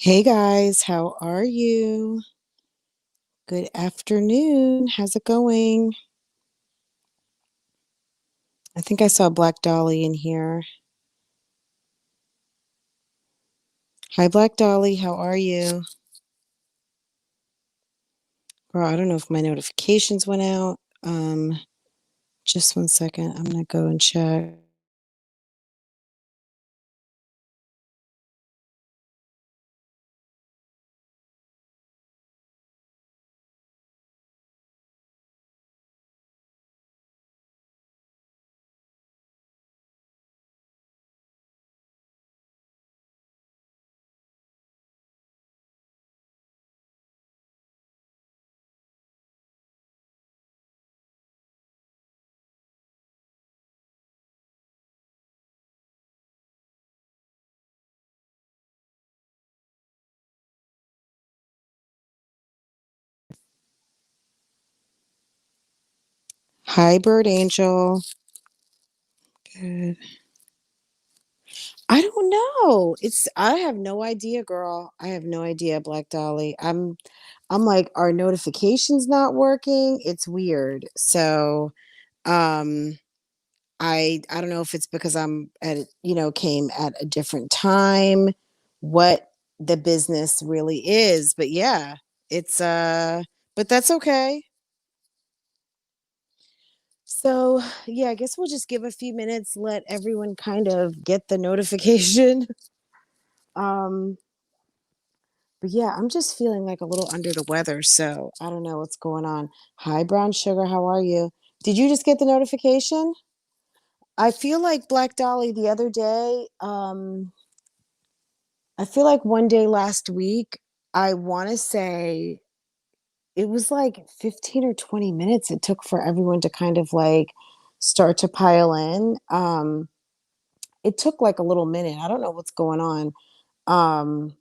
Hey guys, how are you? Good afternoon. How's it going? I think I saw Black Dolly in here. Hi, Black Dolly. How are you? Girl, I don't know if my notifications went out. Just one second. I'm gonna go and check. Hi, Bird Angel. Good. I don't know. I have no idea, girl. I have no idea, Black Dolly. I'm like, are notifications not working? It's weird. So, um I don't know if it's because I'm came at a different time, what the business really is, but yeah, it's but that's okay. So, yeah, I guess we'll just give a few minutes, let everyone kind of get the notification. Um, but yeah, I'm just feeling like a little under the weather, so I don't know what's going on. Hi, Brown Sugar, how are you? Did you just get the notification? I feel like Black Dolly the other day, I feel like one day last week, I want to say it was like 15 or 20 minutes it took for everyone to kind of like start to pile in. It took like a little minute. I don't know what's going on. Um,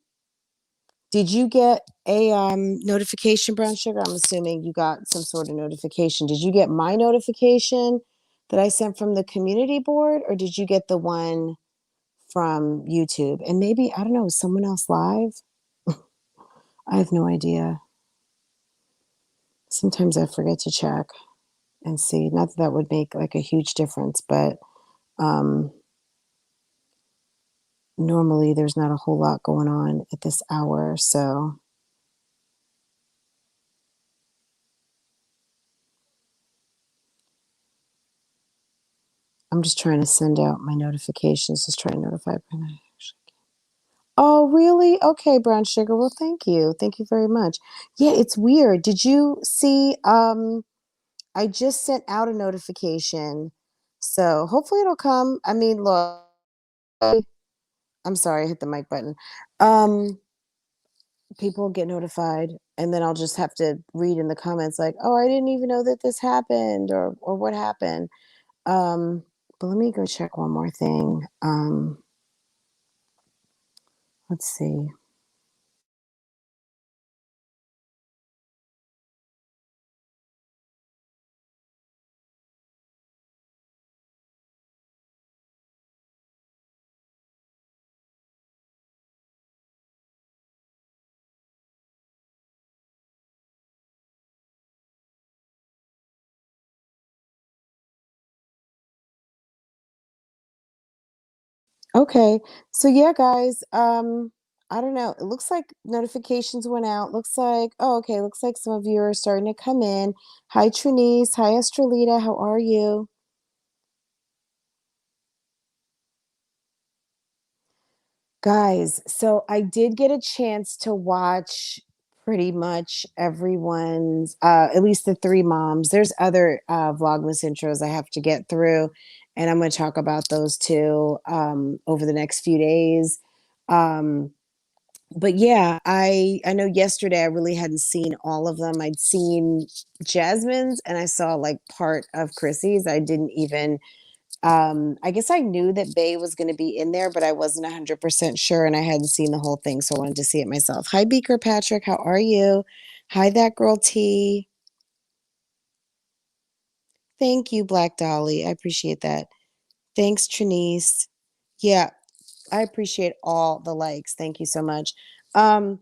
did you get a notification, Brown Sugar? I'm assuming you got some sort of notification. Did you get my notification that I sent from the community board, or did you get the one from YouTube? And maybe, I don't know, is someone else live? I have no idea. Sometimes I forget to check and see. Not that that would make like a huge difference, but um, normally there's not a whole lot going on at this hour. So I'm just trying to send out my notifications, just trying to notify. Oh, really? Okay, Brown Sugar. Well, thank you. Thank you very much. Yeah, it's weird. Did you see? I just sent out a notification. So hopefully it'll come. I mean, look, I'm sorry, I hit the mic button. Um, People get notified, and then I'll just have to read in the comments like, "Oh, I didn't even know that this happened," or "What happened?" But let me go check one more thing. Let's see. Okay. So yeah, guys, I don't know. It looks like notifications went out. Looks like, oh, okay, looks like some of you are starting to come in. Hi, Trinice. Hi, Estrelita. How are you? Guys, so I did get a chance to watch pretty much everyone's, at least the three moms. There's other Vlogmas intros I have to get through, and I'm going to talk about those too over the next few days. Um, but yeah, I know yesterday I really hadn't seen all of them. I'd seen Jasmine's and I saw like part of Chrissy's. I didn't even I guess I knew that Bay was going to be in there, but I wasn't 100% sure and I hadn't seen the whole thing, so I wanted to see it myself. Hi, Beaker Patrick. How are you? Hi, that girl T. Thank you, Black Dolly. I appreciate that. Thanks, Trinice. Yeah, I appreciate all the likes. Thank you so much. Um,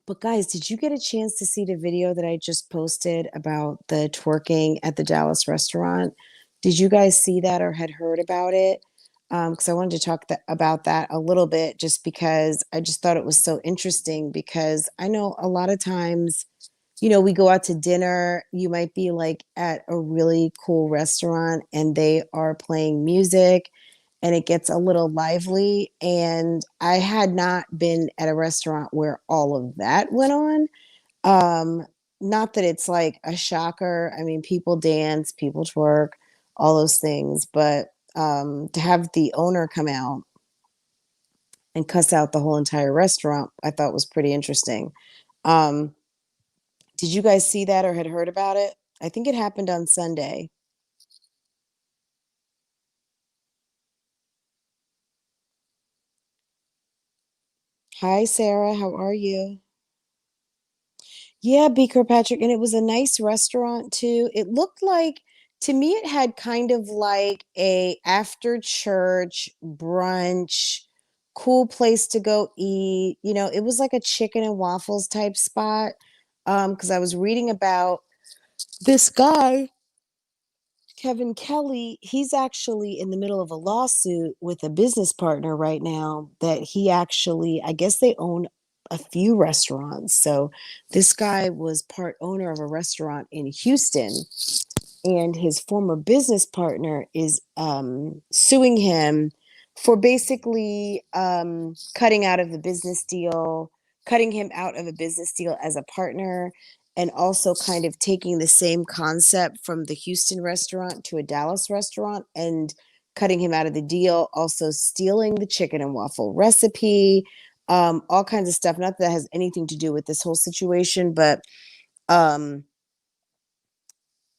but guys, did you get a chance to see the video that I just posted about the twerking at the Dallas restaurant? Did you guys see that or had heard about it? Because I wanted to talk about that a little bit, just because I just thought it was so interesting. Because I know a lot of times, we go out to dinner. You might be like at a really cool restaurant and they are playing music and it gets a little lively. And I had not been at a restaurant where all of that went on. Um, Not that it's like a shocker. I mean, people dance, people twerk, all those things. But to have the owner come out and cuss out the whole entire restaurant, I thought was pretty interesting. Um, did you guys see that or had heard about it? I think it happened on Sunday. Hi, Sarah. How are you? Yeah, Beaker Patrick. And it was a nice restaurant too. It looked like, to me, it had kind of like a after church brunch, cool place to go eat. It was like a chicken and waffles type spot. Because I was reading about this guy Kevin Kelly. He's actually in the middle of a lawsuit with a business partner right now that he actually, I guess they own a few restaurants. So this guy was part owner of a restaurant in Houston, and his former business partner is suing him for basically cutting him out of a business deal as a partner, and also kind of taking the same concept from the Houston restaurant to a Dallas restaurant and cutting him out of the deal, also stealing the chicken and waffle recipe, all kinds of stuff. Not that that has anything to do with this whole situation, but um,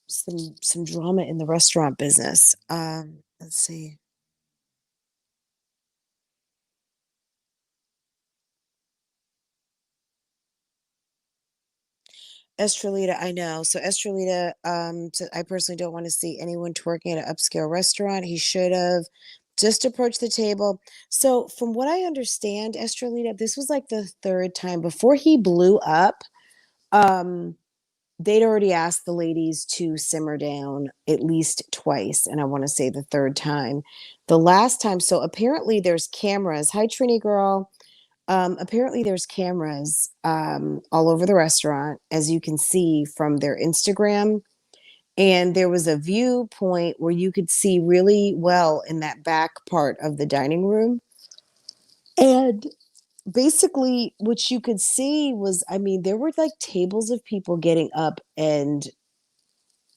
some drama in the restaurant business. Let's see. Estrelita, I know. So Estrelita, I personally don't want to see anyone twerking at an upscale restaurant. He should have just approached the table. So from what I understand, Estrelita, this was like the third time before he blew up. Um, they'd already asked the ladies to simmer down at least twice, and I want to say the third time. The last time, so apparently there's cameras. Hi, Trini girl. Apparently, there's cameras all over the restaurant, as you can see from their Instagram. And there was a viewpoint where you could see really well in that back part of the dining room. And basically, what you could see was, I mean, there were like tables of people getting up and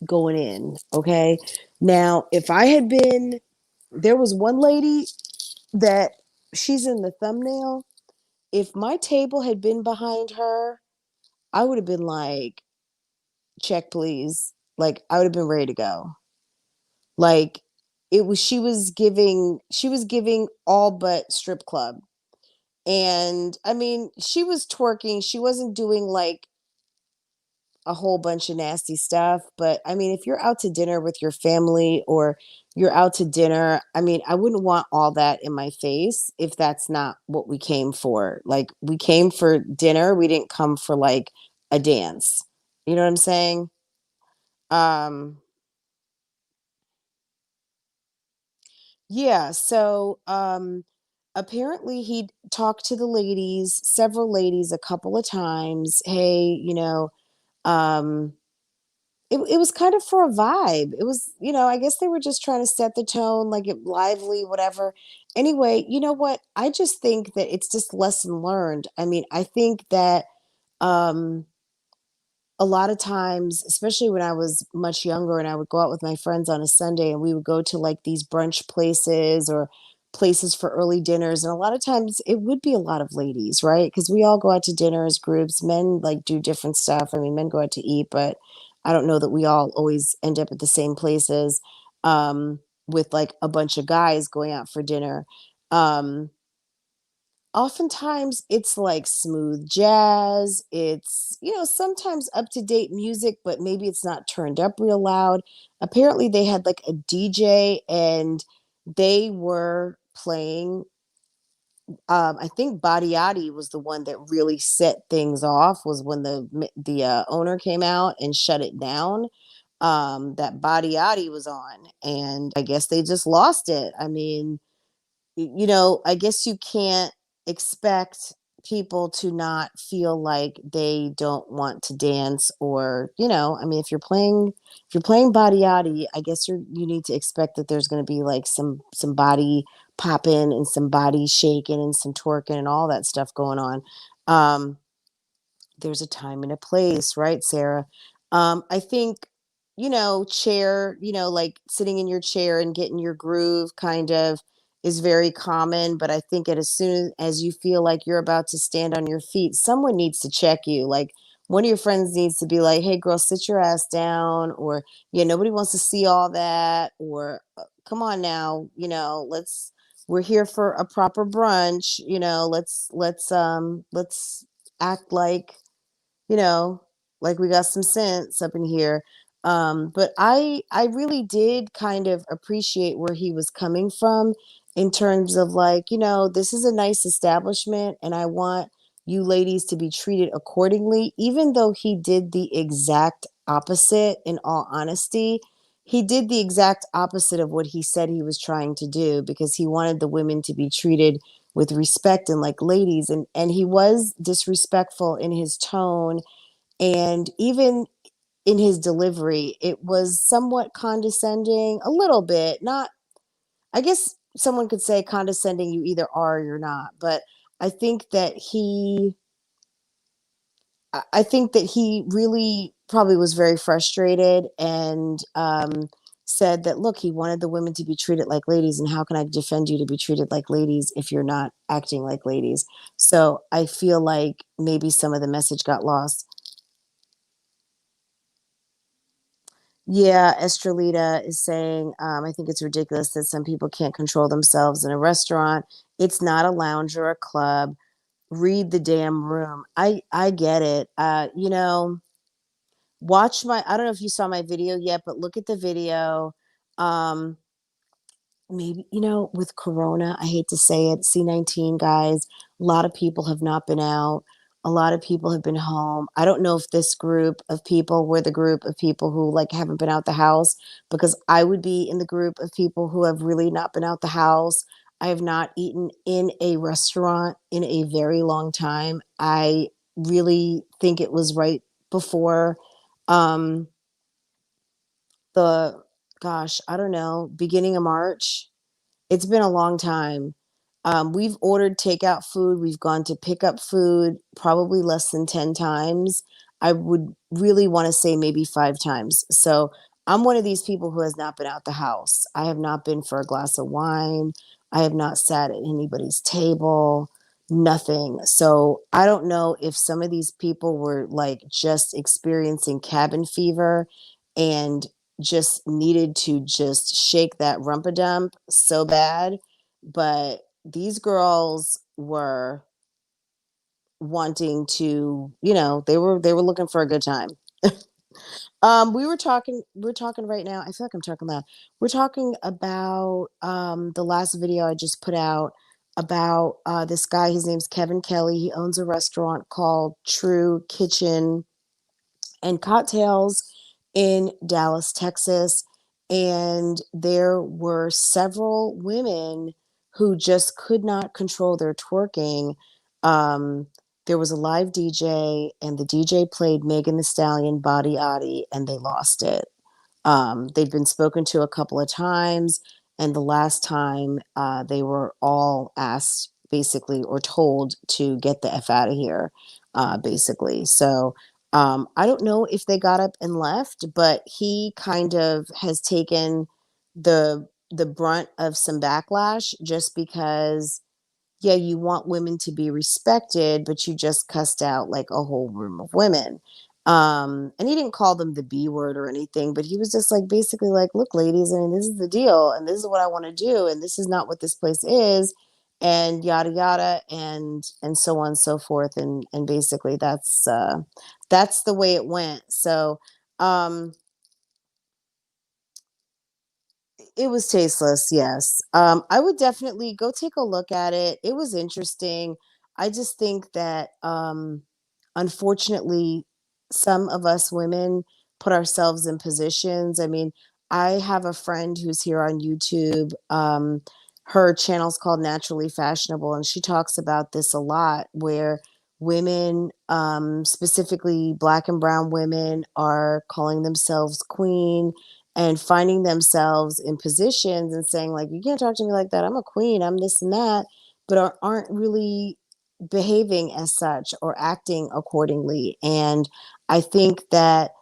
going in. Okay. Now, if I had been, there was one lady that she's in the thumbnail. If my table had been behind her, I would have been like, check, please. Like, I would have been ready to go. Like, she was giving all but strip club. And I mean, she was twerking. She wasn't doing like a whole bunch of nasty stuff. But I mean, if you're out to dinner with your family or you're out to dinner, I mean, I wouldn't want all that in my face if that's not what we came for. Like, we came for dinner. We didn't come for like a dance. You know what I'm saying? Um, yeah, so apparently he talked to the ladies, several ladies a couple of times. Hey, um it was kind of for a vibe. It was, I guess they were just trying to set the tone, like it lively, whatever. Anyway, you know what? I just think that it's just lesson learned. I mean, I think that um a lot of times, especially when I was much younger and I would go out with my friends on a Sunday and we would go to like these brunch places or places for early dinners. And a lot of times it would be a lot of ladies, right? Because we all go out to dinner as groups. Men like do different stuff. I mean, men go out to eat, but I don't know that we all always end up at the same places with like a bunch of guys going out for dinner. Um, Oftentimes it's like smooth jazz. It's, sometimes up to date music, but maybe it's not turned up real loud. Apparently, they had like a DJ and they were playing I think Badiati was the one that really set things off, was when the owner came out and shut it down. That Badiati was on, and I guess they just lost it. I mean, you know, I guess you can't expect people to not feel like they don't want to dance, or, you know, I mean, if you're playing Badiati, I guess you need to expect that there's going to be like some body popping and some body shaking and some twerking and all that stuff going on. Um, there's a time and a place, right, Sarah? I think, you know, chair, you know, like sitting in your chair and getting your groove kind of is very common. But I think as soon as you feel like you're about to stand on your feet, someone needs to check you. Like one of your friends needs to be like, hey, girl, sit your ass down. Or, yeah, nobody wants to see all that. Or, come on now, you know, we're here for a proper brunch, you know, let's act like, you know, like we got some sense up in here. But I really did kind of appreciate where he was coming from, in terms of like, you know, this is a nice establishment and I want you ladies to be treated accordingly. Even though he did the exact opposite, in all honesty, he did the exact opposite of what he said he was trying to do, because he wanted the women to be treated with respect and like ladies, and he was disrespectful in his tone, and even in his delivery. It was somewhat condescending, a little bit. Not, I guess someone could say condescending, you either are or you're not, but I think that I think that he really probably was very frustrated, and said that, look, he wanted the women to be treated like ladies, and how can I defend you to be treated like ladies if you're not acting like ladies? So I feel like maybe some of the message got lost. Yeah, Estrelita is saying, I think it's ridiculous that some people can't control themselves in a restaurant. It's not a lounge or a club. Read the damn room. I get it. You know, watch my, I don't know if you saw my video yet, but look at the video. Um, maybe, you know, with Corona, I hate to say it, C-19 guys, a lot of people have not been out. A lot of people have been home. I don't know if this group of people were the group of people who like haven't been out the house, because I would be in the group of people who have really not been out the house. I have not eaten in a restaurant in a very long time. I really think it was right before um the, gosh, I don't know, beginning of March. It's been a long time. We've ordered takeout food. We've gone to pick up food probably less than 10 times. I would really want to say maybe 5 times. So I'm one of these people who has not been out the house. I have not been for a glass of wine. I have not sat at anybody's table, nothing. So I don't know if some of these people were like just experiencing cabin fever and just needed to just shake that rumpadump so bad. But these girls were wanting to, you know, they were looking for a good time. We're talking right now. I feel like I'm talking loud. We're talking about the last video I just put out about this guy. His name's Kevin Kelly. He owns a restaurant called True Kitchen and Cocktails in Dallas, Texas. And there were several women who just could not control their twerking. Um, there was a live DJ, and the DJ played Megan the Stallion, Body Adi, and they lost it. They'd been spoken to a couple of times, and the last time they were all asked, basically, or told to get the F out of here, basically. So I don't know if they got up and left, but he kind of has taken the brunt of some backlash, just because, yeah, you want women to be respected, but you just cussed out like a whole room of women. And he didn't call them the B word or anything, but he was just like, basically like, look, ladies, I mean, this is the deal, and this is what I want to do, and this is not what this place is, and yada yada, and so on and so forth. And basically that's the way it went. So um It was tasteless, yes. I would definitely go take a look at it. It was interesting. I just think that, unfortunately, some of us women put ourselves in positions. I mean, I have a friend who's here on YouTube. Her channel's called Naturally Fashionable, and she talks about this a lot, where women, specifically Black and brown women, are calling themselves queen and finding themselves in positions and saying, like, you can't talk to me like that, I'm a queen, I'm this and that, but aren't really behaving as such or acting accordingly. And I think that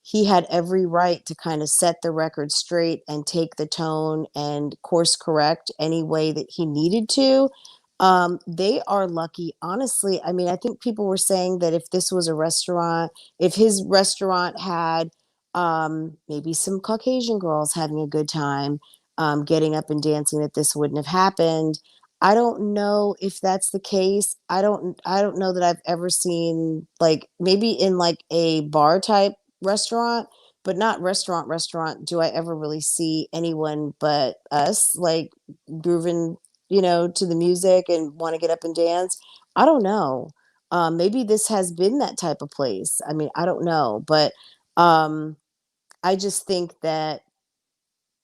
he had every right to kind of set the record straight and take the tone and course correct any way that he needed to. They are lucky, honestly. I mean, I think people were saying that if this was a restaurant, if his restaurant had, maybe some Caucasian girls having a good time, getting up and dancing, that this wouldn't have happened. I don't know if that's the case. I don't know that I've ever seen, like, maybe in like a bar type restaurant, but not restaurant, do I ever really see anyone but us, like, grooving, to the music and want to get up and dance. I don't know. Maybe this has been that type of place. I mean, I don't know, but um, I just think that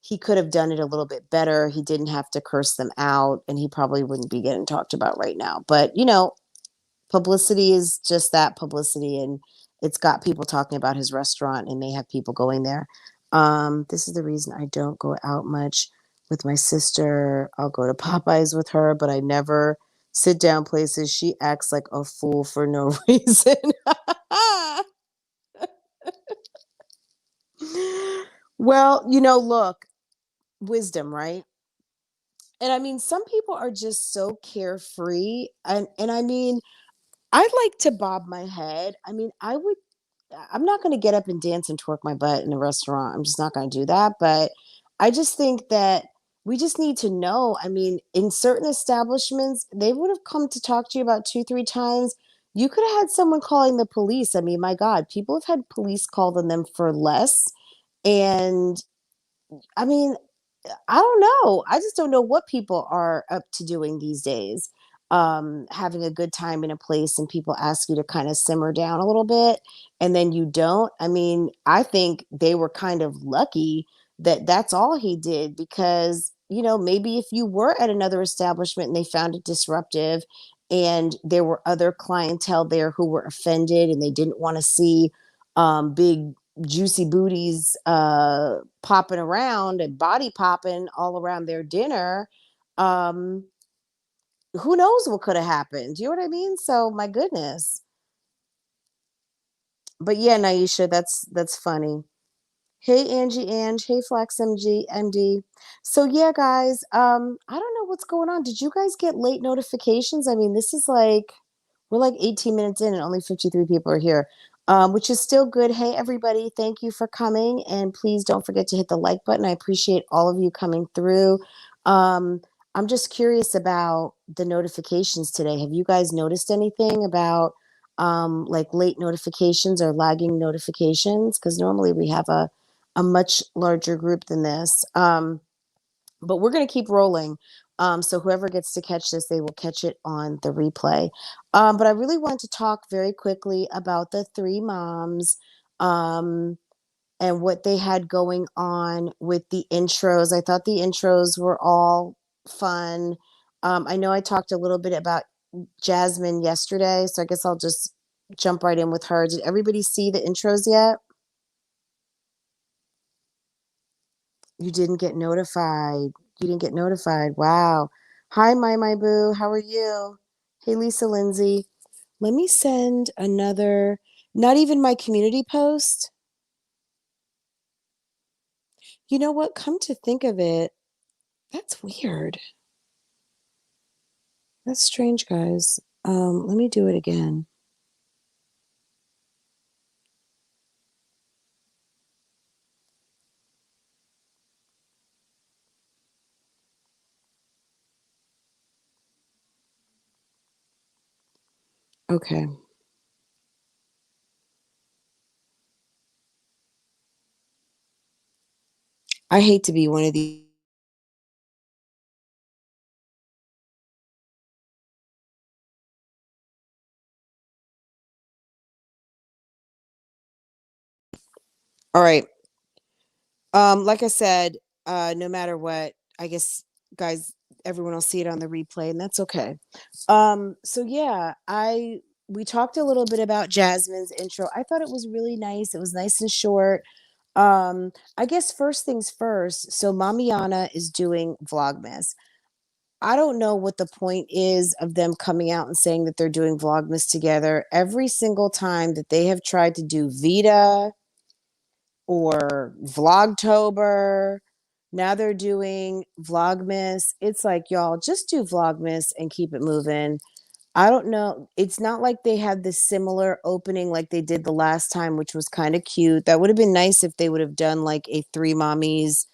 he could have done it a little bit better. He didn't have to curse them out, and he probably wouldn't be getting talked about right now. But publicity is just that, publicity, and it's got people talking about his restaurant, and may have people going there. This is the reason I don't go out much with my sister. I'll go to Popeyes with her, but I never sit down places. She acts like a fool for no reason. Well, look, wisdom, right? And I mean, some people are just so carefree, and I mean, I like to bob my head. I mean, I'm not going to get up and dance and twerk my butt in a restaurant. I'm just not going to do that. But I just think that we just need to know. I mean, in certain establishments, they would have come to talk to you about two, three times. You could have had someone calling the police. I mean, my God, people have had police call on them for less. And I mean, I don't know. I just don't know what people are up to doing these days. Having a good time in a place and people ask you to kind of simmer down a little bit and then you don't. I mean, I think they were kind of lucky that that's all he did, because, maybe if you were at another establishment and they found it disruptive and there were other clientele there who were offended and they didn't want to see big juicy booties popping around and body popping all around their dinner, um who knows what could have happened? Do you know what I mean? So my goodness. But yeah, Naisha, that's funny. Hey Angie Ange, hey Flex MD. So yeah, guys, I don't know what's going on. Did you guys get late notifications? I mean, this is like, we're like 18 minutes in and only 53 people are here, which is still good. Hey everybody, thank you for coming, and please don't forget to hit the like button. I appreciate all of you coming through. Um, I'm just curious about the notifications today. Have you guys noticed anything about like late notifications or lagging notifications? Because normally we have a much larger group than this. But we're going to keep rolling. So whoever gets to catch this, they will catch it on the replay. But I really want to talk very quickly about the three moms, and what they had going on with the intros. I thought the intros were all fun. I know I talked a little bit about Jasmine yesterday, so I guess I'll just jump right in with her. Did everybody see the intros yet? You didn't get notified. You didn't get notified. Wow. Hi, my boo. How are you? Hey, Lisa Lindsay. Let me send another, not even my community post. You know what? Come to think of it, that's weird. That's strange, guys. Let me do it again. Okay. I hate to be one of these. All right. Like I said, no matter what, I guess guys, everyone will see it on the replay, and that's okay. So yeah, I we talked a little bit about Jasmine's intro. I thought it was really nice. It was nice and short. I guess first things first. So Mamiana is doing Vlogmas. I don't know what the point is of them coming out and saying that they're doing Vlogmas together. Every single time that they have tried to do Vita or Vlogtober, now they're doing Vlogmas. It's like, y'all, just do Vlogmas and keep it moving. I don't know. It's not like they had this similar opening like they did the last time, which was kind of cute. That would have been nice if they would have done like a three mommies,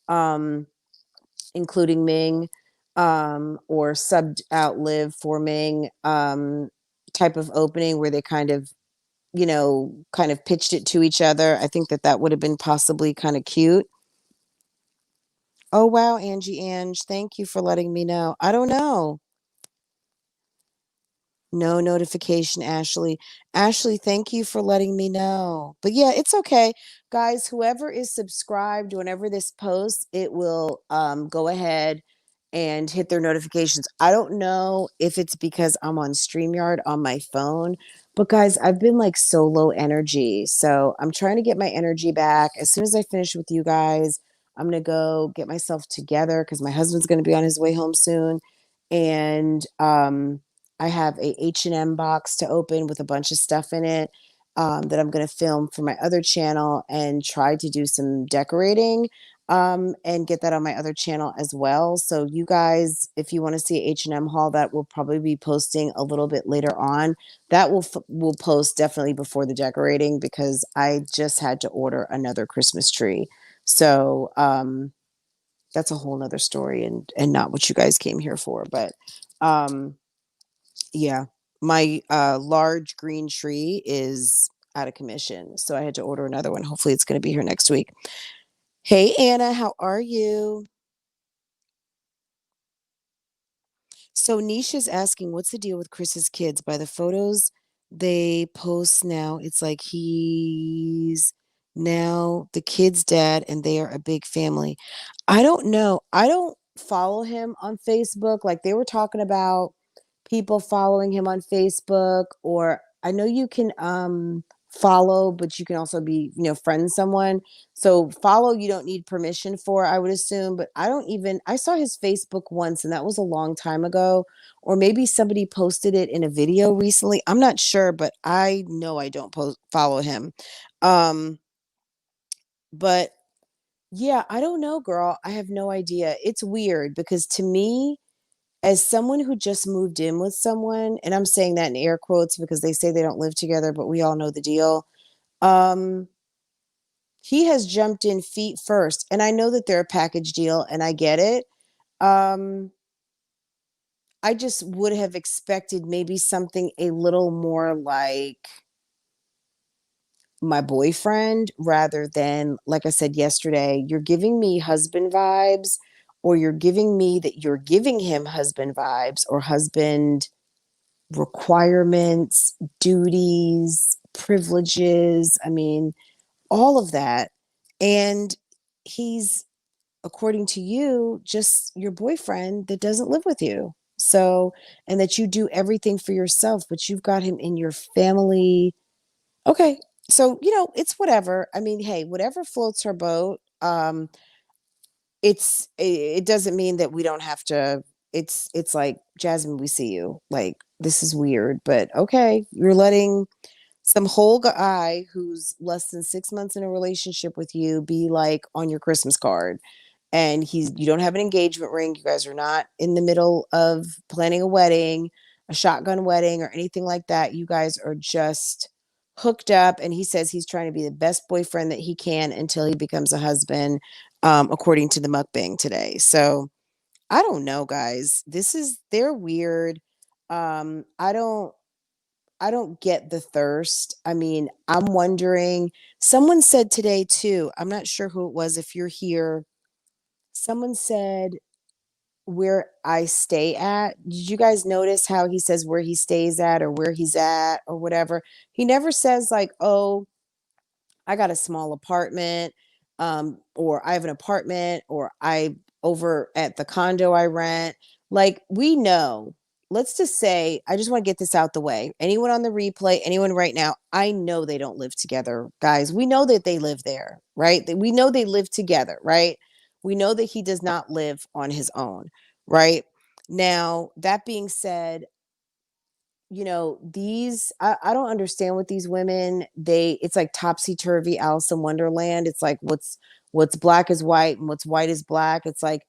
um, including Ming, or subbed out Liv for Ming, type of opening where they kind of, kind of pitched it to each other. I think that that would have been possibly kind of cute. Oh, wow, Angie Ange. Thank you for letting me know. I don't know. No notification, Ashley. Ashley, thank you for letting me know. But yeah, it's okay. Guys, whoever is subscribed, whenever this posts, it will go ahead and hit their notifications. I don't know if it's because I'm on StreamYard on my phone, but guys, I've been like so low energy. So I'm trying to get my energy back. As soon as I finish with you guys, I'm gonna go get myself together because my husband's gonna be on his way home soon. And I have a H&M box to open with a bunch of stuff in it, that I'm going to film for my other channel and try to do some decorating, and get that on my other channel as well. So you guys, if you want to see H&M haul, that will probably be posting a little bit later on. That will post definitely before the decorating because I just had to order another Christmas tree. So that's a whole nother story and not what you guys came here for. But um yeah, my large green tree is out of commission, so I had to order another one. Hopefully, it's going to be here next week. Hey, Anna, how are you? So Nisha's asking, what's the deal with Chris's kids? By the photos they post now, it's like he's now the kid's dad and they are a big family. I don't know. I don't follow him on Facebook. Like they were talking about people following him on Facebook, or I know you can follow, but you can also be, friend someone. So follow you don't need permission for, I would assume, but I saw his Facebook once and that was a long time ago, or maybe somebody posted it in a video recently. I'm not sure, but I know I don't follow him. Um but yeah, I don't know, girl. I have no idea. It's weird because to me, as someone who just moved in with someone, and I'm saying that in air quotes because they say they don't live together, but we all know the deal. Um, he has jumped in feet first, and I know that they're a package deal, and I get it. Um, I just would have expected maybe something a little more like my boyfriend rather than, like I said yesterday, you're giving me husband vibes, or you're giving me that you're giving him husband vibes or husband requirements, duties, privileges. I mean, all of that. And he's, according to you, just your boyfriend that doesn't live with you. So, and that you do everything for yourself, but you've got him in your family. Okay. So, it's whatever. I mean, hey, whatever floats her boat. It doesn't mean that we don't have to. It's like, Jasmine, we see you, like, this is weird, but okay, you're letting some whole guy who's less than 6 months in a relationship with you be like on your Christmas card, and you don't have an engagement ring, you guys are not in the middle of planning a wedding, a shotgun wedding or anything like that. You guys are just hooked up, and he says he's trying to be the best boyfriend that he can until he becomes a husband, according to the mukbang today. So I don't know, guys. They're weird. I don't. I don't get the thirst. I mean, I'm wondering, someone said today too, I'm not sure who it was, if you're here, someone said where I stay at. Did you guys notice how he says where he stays at or where he's at or whatever? He never says like, "Oh, I got a small apartment," or "I have an apartment," or "I over at the condo I rent." Like, we know. Let's just say, I just want to get this out the way. Anyone on the replay, anyone right now, I know they don't live together, guys. We know that they live there, right? We know they live together, right? We know that he does not live on his own, right? Now, that being said, these I don't understand with these women. It's like topsy-turvy Alice in Wonderland. It's like what's black is white and what's white is black. It's like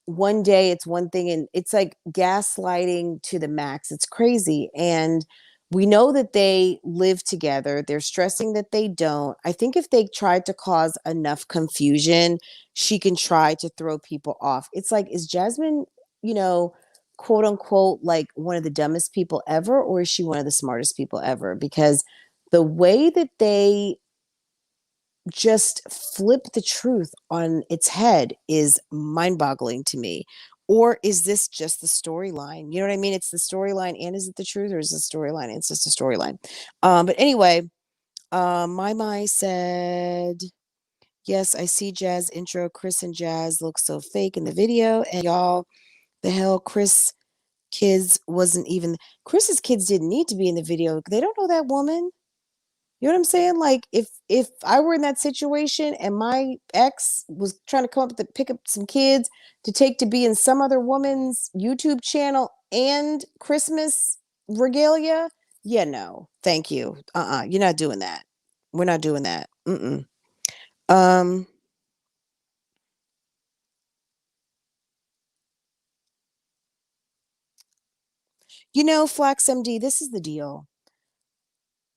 one day it's one thing and it's like gaslighting to the max. It's crazy. And we know that they live together. They're stressing that they don't. I think if they tried to cause enough confusion, she can try to throw people off. It's like, is Jasmine, you know, quote unquote, like one of the dumbest people ever, or is she one of the smartest people ever? Because the way that they just flip the truth on its head is mind-boggling to me. Or is this just the storyline? You know what I mean? It's the storyline, and is it the truth, or is it the storyline? It's just a storyline. But anyway, my said, yes, I see Jazz intro. Chris and Jazz look so fake in the video, and y'all, the hell, Chris's kids didn't need to be in the video. They don't know that woman. You know what I'm saying? Like, if I were in that situation and my ex was trying to come up with pick up some kids to take to be in some other woman's YouTube channel and Christmas regalia, yeah, no, thank you. You're not doing that. We're not doing that. Mm-mm. Um, Flax MD, this is the deal.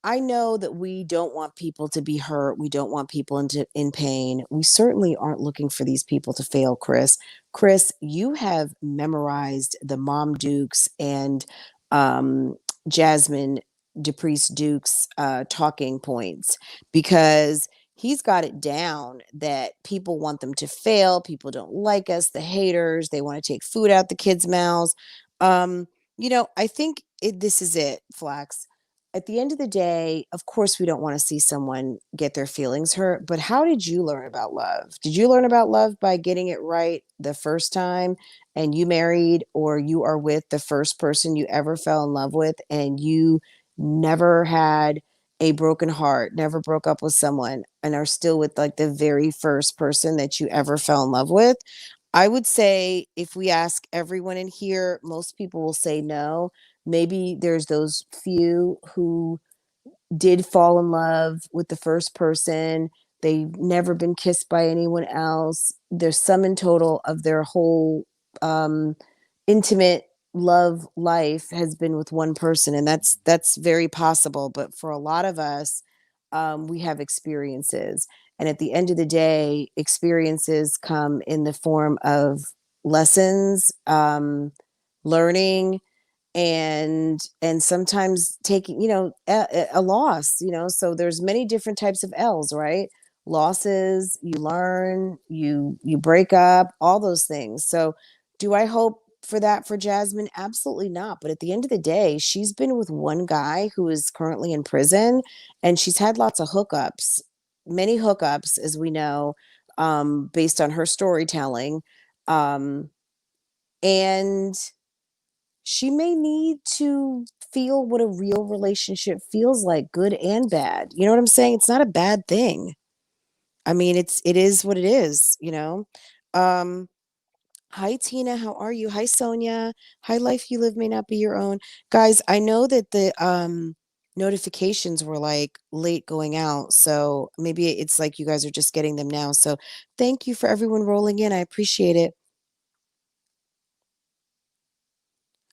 I know that we don't want people to be hurt. We don't want people in pain. We certainly aren't looking for these people to fail, Chris. Chris, you have memorized the Mom Dukes and um, Jasmine DePriest Dukes talking points, because he's got it down that people want them to fail. People don't like us, the haters. They want to take food out the kids' mouths. I think this is it, Flax. At the end of the day, of course, we don't want to see someone get their feelings hurt. But how did you learn about love? Did you learn about love by getting it right the first time and you married, or you are with the first person you ever fell in love with and you never had a broken heart, never broke up with someone, and are still with like the very first person that you ever fell in love with? I would say if we ask everyone in here, most people will say no. Maybe there's those few who did fall in love with the first person. They've never been kissed by anyone else. Their sum in total of their whole um, intimate love life has been with one person, and that's very possible. But for a lot of us, we have experiences, and at the end of the day, experiences come in the form of lessons, learning, and sometimes taking a loss, so there's many different types of L's, right? Losses, you learn, you break up, all those things. So do I hope for that for Jasmine? Absolutely not. But at the end of the day, she's been with one guy who is currently in prison, and she's had lots of hookups, many hookups, as we know, based on her storytelling. Um, and she may need to feel what a real relationship feels like, good and bad. You know what I'm saying? It's not a bad thing. I mean, it is what it is. Um, Hi Tina, how are you? Hi Sonia. Hi Life You Live May Not Be Your Own. Guys, I know that the notifications were like late going out, so maybe it's like you guys are just getting them now. So thank you for everyone rolling in. I appreciate it.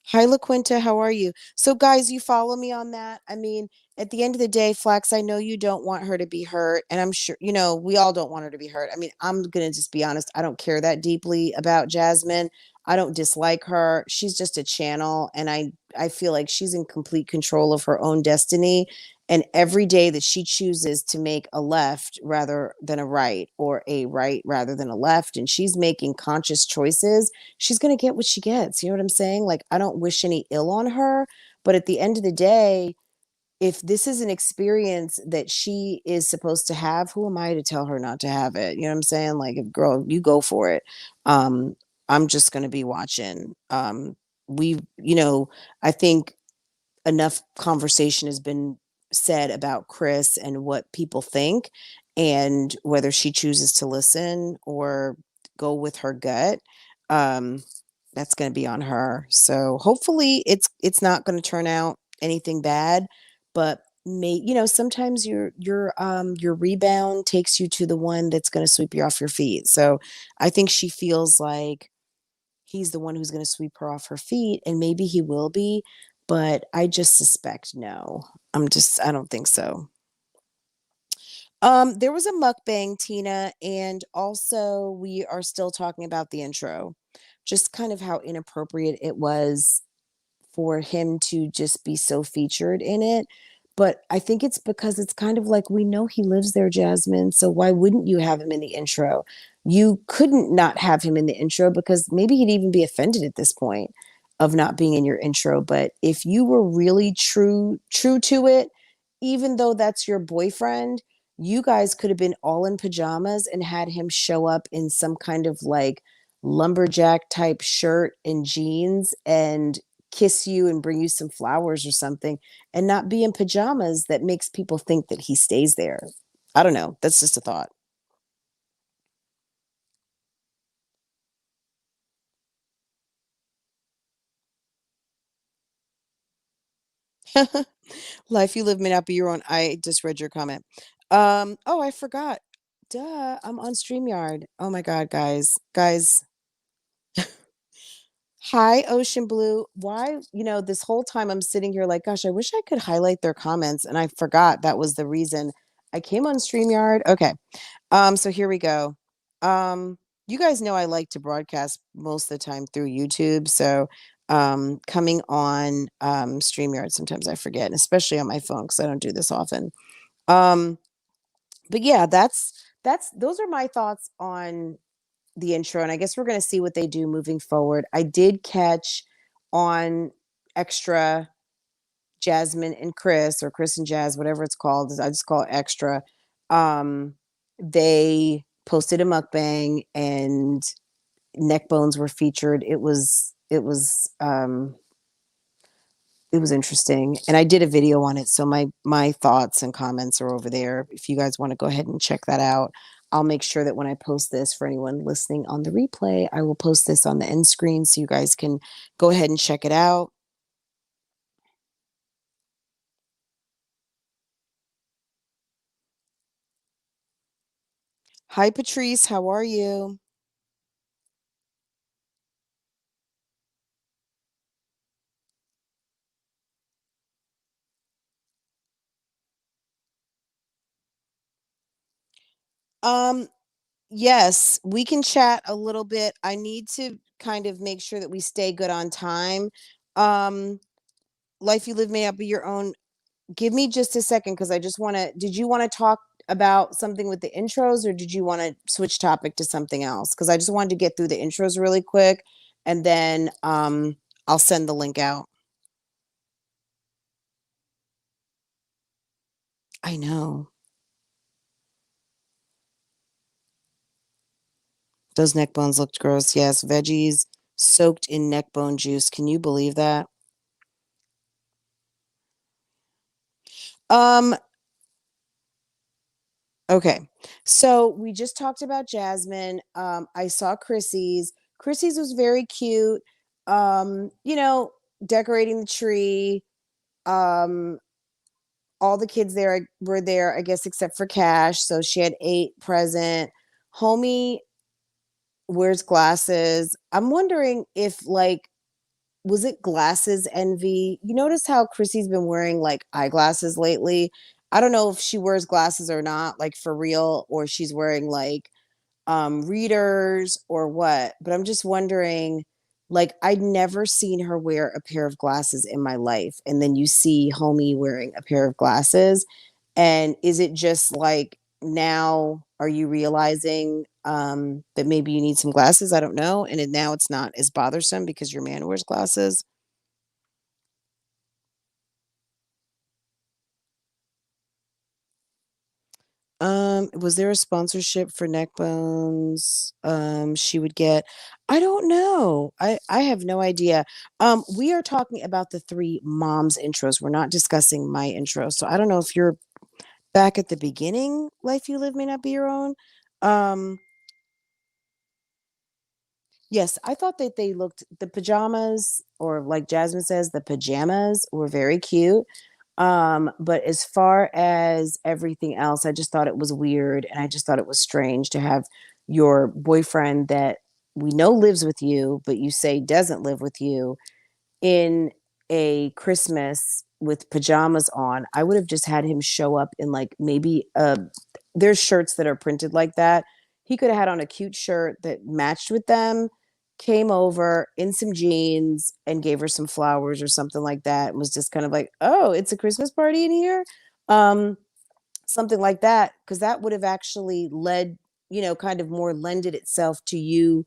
Hi, LaQuinta. How are you? So, guys, you follow me on that? I mean, At the end of the day, Flex, I know you don't want her to be hurt, and I'm sure, we all don't want her to be hurt. I mean, I'm gonna just be honest. I don't care that deeply about Jasmine. I don't dislike her. She's just a channel, and I feel like she's in complete control of her own destiny. And every day that she chooses to make a left rather than a right, or a right rather than a left, and she's making conscious choices, she's gonna get what she gets. You know what I'm saying? Like, I don't wish any ill on her, but at the end of the day, if this is an experience that she is supposed to have, who am I to tell her not to have it? You know what I'm saying? Like, if girl, you go for it. Um, I'm just gonna be watching. I think enough conversation has been said about Chris and what people think, and whether she chooses to listen or go with her gut. Um, that's going to be on her. So hopefully it's not going to turn out anything bad, but sometimes your rebound takes you to the one that's going to sweep you off your feet. So I think she feels like he's the one who's going to sweep her off her feet, and maybe he will be, but I just suspect no. I don't think so. There was a mukbang, Tina, and also we are still talking about the intro. Just kind of how inappropriate it was for him to just be so featured in it. But I think it's because it's kind of like, we know he lives there, Jasmine. So why wouldn't you have him in the intro? You couldn't not have him in the intro, because maybe he'd even be offended at this point of not being in your intro. But if you were really true to it, even though that's your boyfriend, you guys could have been all in pajamas and had him show up in some kind of like lumberjack type shirt and jeans and kiss you and bring you some flowers or something, and not be in pajamas that makes people think that he stays there. I don't know. That's just a thought. Life you live may not be your own. I just read your comment. Oh, I forgot. Duh, I'm on StreamYard. Oh my God, guys. Guys, hi, Ocean Blue. Why, this whole time I'm sitting here like, gosh, I wish I could highlight their comments, and I forgot that was the reason I came on StreamYard. Okay. So here we go. You guys know I like to broadcast most of the time through YouTube. So coming on StreamYard, sometimes I forget, and especially on my phone because I don't do this often. Um, but yeah, that's those are my thoughts on the intro, and I guess we're gonna see what they do moving forward. I did catch on extra Jasmine and Chris, or Chris and Jazz, whatever it's called. I just call it extra. Um, they posted a mukbang and neck bones were featured. It was interesting, and I did a video on it. So my thoughts and comments are over there. If you guys want to go ahead and check that out, I'll make sure that when I post this, for anyone listening on the replay, I will post this on the end screen so you guys can go ahead and check it out. Hi, Patrice. How are you? Um, Yes, we can chat a little bit. I need to kind of make sure that we stay good on time. Um, Life you live may not be your own. Give me just a second, because I just want to. Did you want to talk about something with the intros, or did you want to switch topic to something else? Because I just wanted to get through the intros really quick, and then I'll send the link out. I know those neck bones looked gross. Yes, veggies soaked in neck bone juice. Can you believe that? Um, Okay. So we just talked about Jasmine. I saw Chrissy's. Chrissy's was very cute. Decorating the tree. Um, all the kids there were there, I guess, except for Cash. So she had 8 present. Homie wears glasses. I'm wondering if, like, was it glasses envy? You notice how Chrissy's been wearing like eyeglasses lately? I don't know if she wears glasses or not, like for real, or she's wearing like readers or what, but I'm just wondering, like, I'd never seen her wear a pair of glasses in my life, and then you see homie wearing a pair of glasses, and is it just like now are you realizing that maybe you need some glasses? I don't know, and now it's not as bothersome because your man wears glasses. Was there a sponsorship for neck bones? She would get, I don't know. I have no idea. We are talking about the three moms intros. We're not discussing my intro. So I don't know if you're back at the beginning, life you live may not be your own. Um, yes, I thought that they looked the pajamas, or like Jasmine says, the pajamas were very cute. But as far as everything else, I just thought it was weird and I just thought it was strange to have your boyfriend that we know lives with you, but you say doesn't live with you in a Christmas with pajamas on. I would have just had him show up in like maybe there's shirts that are printed like that. He could have had on a cute shirt that matched with them, came over in some jeans and gave her some flowers or something like that. And was just kind of like, oh, it's a Christmas party in here. Um, Something like that, because that would have actually led, kind of more lended itself to you,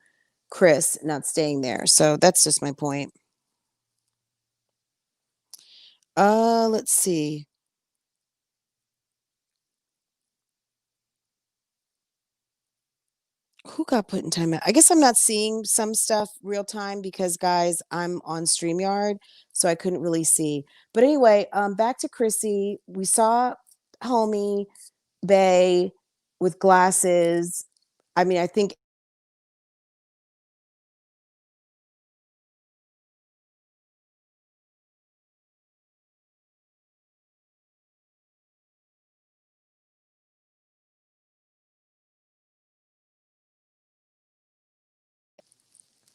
Chris, not staying there. So that's just my point. Let's see. Who got put in timeout? I guess I'm not seeing some stuff real time because guys, I'm on StreamYard, so I couldn't really see. But anyway, back to Chrissy. We saw homie Bay with glasses. I mean, I think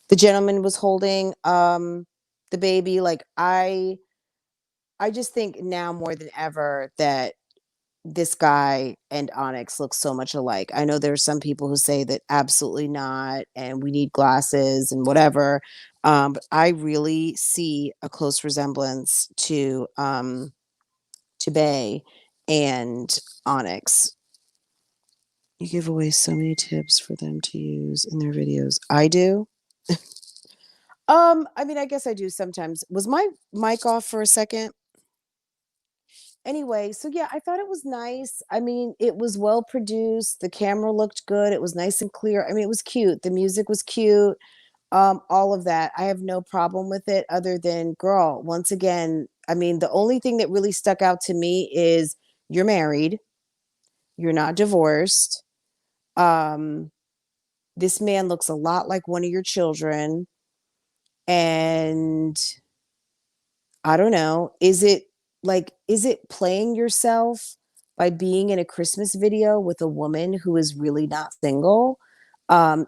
the gentleman was holding the baby. Like I just think now more than ever that this guy and Onyx look so much alike. I know there are some people who say that absolutely not, and we need glasses and whatever. But I really see a close resemblance to Bay and Onyx. You give away so many tips for them to use in their videos. I do. I mean, I guess I do sometimes. Was my mic off for a second? Anyway, so yeah, I thought it was nice. I mean, it was well produced. The camera looked good. It was nice and clear. I mean, it was cute. The music was cute. All of that. I have no problem with it other than girl, once again, I mean, the only thing that really stuck out to me is you're married, you're not divorced. Um, this man looks a lot like one of your children. And I don't know. Is it playing yourself by being in a Christmas video with a woman who is really not single?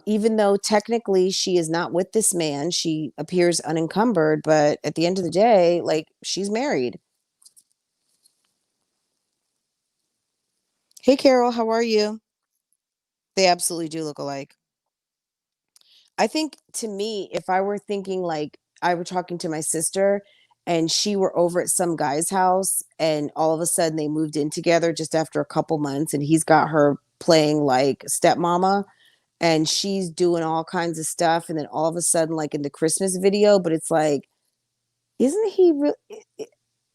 Even though technically she is not with this man, she appears unencumbered, but at the end of the day, like she's married. Hey, Carol, how are you? They absolutely do look alike. I think to me, if I were thinking like I were talking to my sister and she were over at some guy's house and all of a sudden they moved in together just after a couple months and he's got her playing like stepmama and she's doing all kinds of stuff and then all of a sudden like in the Christmas video, but it's like, isn't he real?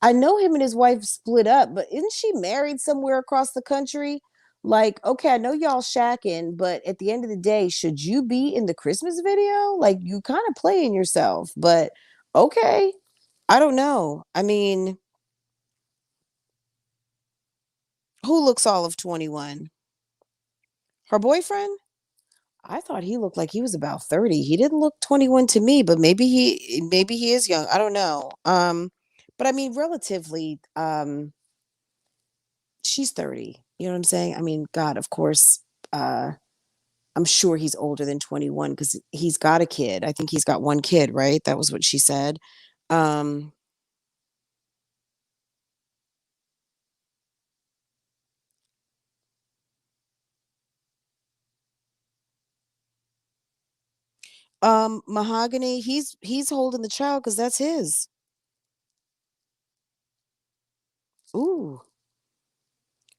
I know him and his wife split up, but isn't she married somewhere across the country? Like, okay, I know y'all shacking, but at the end of the day, should you be in the Christmas video? Like, you kind of playing yourself, but okay. I don't know. I mean, who looks all of 21? Her boyfriend? I thought he looked like he was about 30. He didn't look 21 to me, but maybe he is young. I don't know. But I mean, relatively, she's 30. You know what I'm saying? I mean, God, of course, uh, I'm sure he's older than 21 because he's got a kid. I think he's got one kid, right? That was what she said. Um, Mahogany, he's holding the child because that's his. Ooh,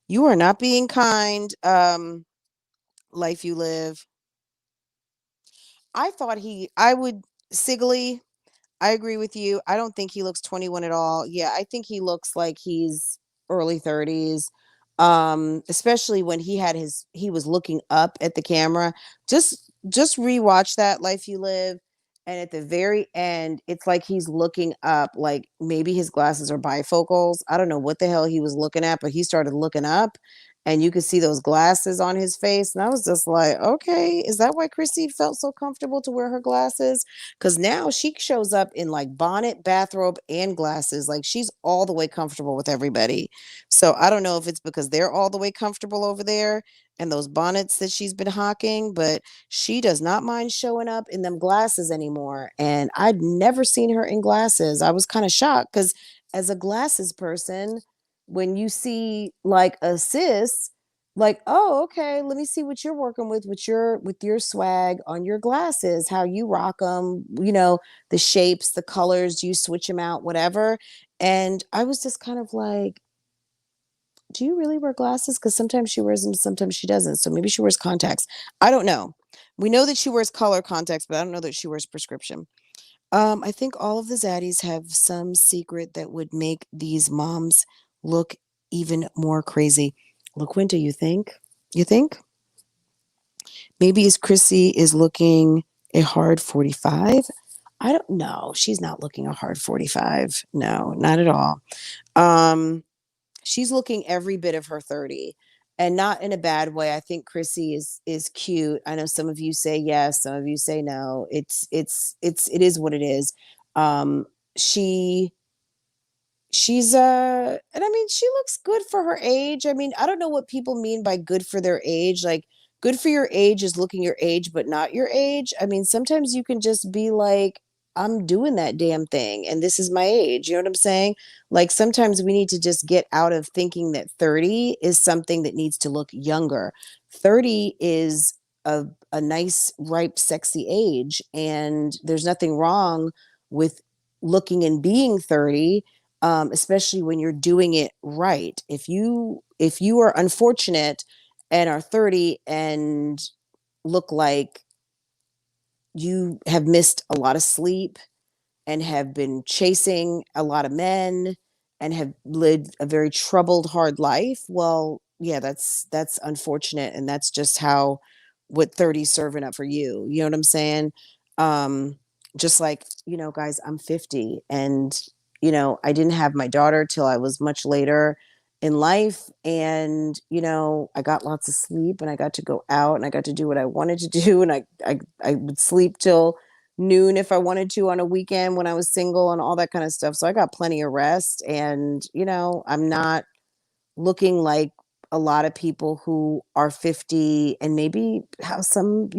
you are not being kind. Life you live. I would, Sigley, I agree with you. I don't think he looks 21 at all. Yeah, I think he looks like he's early 30s. Especially when he was looking up at the camera. Just rewatch that Life You Live, and at the very end, it's like he's looking up, like maybe his glasses are bifocals. I don't know what the hell he was looking at, but he started looking up and you could see those glasses on his face. And I was just like, okay, is that why Chrissy felt so comfortable to wear her glasses? Because now she shows up in like bonnet, bathrobe, and glasses. Like she's all the way comfortable with everybody. So I don't know if it's because they're all the way comfortable over there and those bonnets that she's been hawking, but she does not mind showing up in them glasses anymore. And I'd never seen her in glasses. I was kind of shocked because as a glasses person, when you see like a sis, like, oh, okay, let me see what you're working with your swag on your glasses, how you rock them, the shapes, the colors, you switch them out, whatever. And I was just kind of like, do you really wear glasses? Because sometimes she wears them, sometimes she doesn't. So maybe she wears contacts. I don't know. We know that she wears color contacts, but I don't know that she wears prescription. I think all of the zaddies have some secret that would make these moms look even more crazy. LaQuinta, you think? You think? Maybe as Chrissy is looking a hard 45. I don't know. She's not looking a hard 45. No, not at all. Um, she's looking every bit of her 30 and not in a bad way. I think Chrissy is cute. I know some of you say yes, some of you say no. It is what it is. Um, she she's and I mean she looks good for her age. I mean, I don't know what people mean by good for their age. Like good for your age is looking your age but not your age. I mean, sometimes you can just be like, I'm doing that damn thing and this is my age. You know what I'm saying? Like sometimes we need to just get out of thinking that 30 is something that needs to look younger. 30 is a nice ripe sexy age, and there's nothing wrong with looking and being 30, especially when you're doing it right. If you are unfortunate and are 30 and look like you have missed a lot of sleep and have been chasing a lot of men and have lived a very troubled, hard life, well, yeah, that's unfortunate, and that's just how what 30 serving up for you. You know what I'm saying? Um, just like, guys, I'm 50, and I didn't have my daughter till I was much later in life, and I got lots of sleep and I got to go out and I got to do what I wanted to do, and I would sleep till noon if I wanted to on a weekend when I was single and all that kind of stuff. So I got plenty of rest, and I'm not looking like a lot of people who are 50 and maybe how some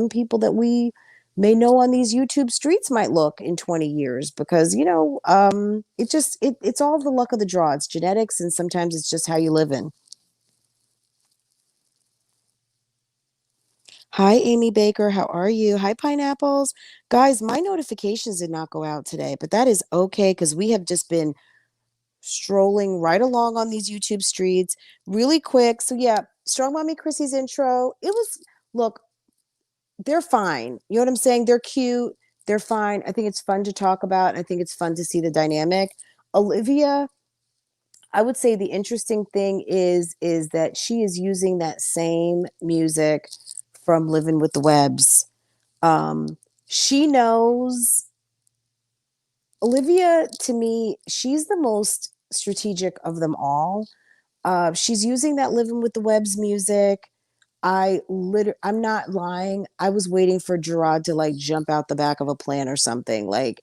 people that we may know on these YouTube streets might look in 20 years, because it's all the luck of the draw. It's genetics, and sometimes it's just how you live in. Hi, Amy Baker. How are you? Hi, Pineapples. Guys, my notifications did not go out today, but that is okay because we have just been strolling right along on these YouTube streets really quick. So, yeah, Strong Mommy Chrissy's intro. Look, they're fine. You know what I'm saying? They're cute. They're fine. I think it's fun to talk about. I think it's fun to see the dynamic. Olivia, I would say the interesting thing is that she is using that same music from Living with the Webs. She knows Olivia, to me, she's the most strategic of them all. She's using that Living with the Webs music. I'm not lying. I was waiting for Gerard to like jump out the back of a plane or something. Like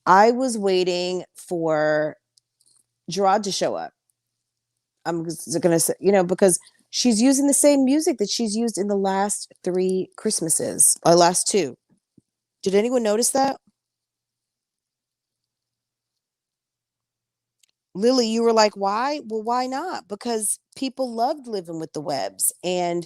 I was waiting for Gerard to show up. I'm just gonna say, because she's using the same music that she's used in the last 3 Christmases, or last 2. Did anyone notice that? Lily, you were like, "Why?" Well, why not? Because people loved Living with the Webbs, and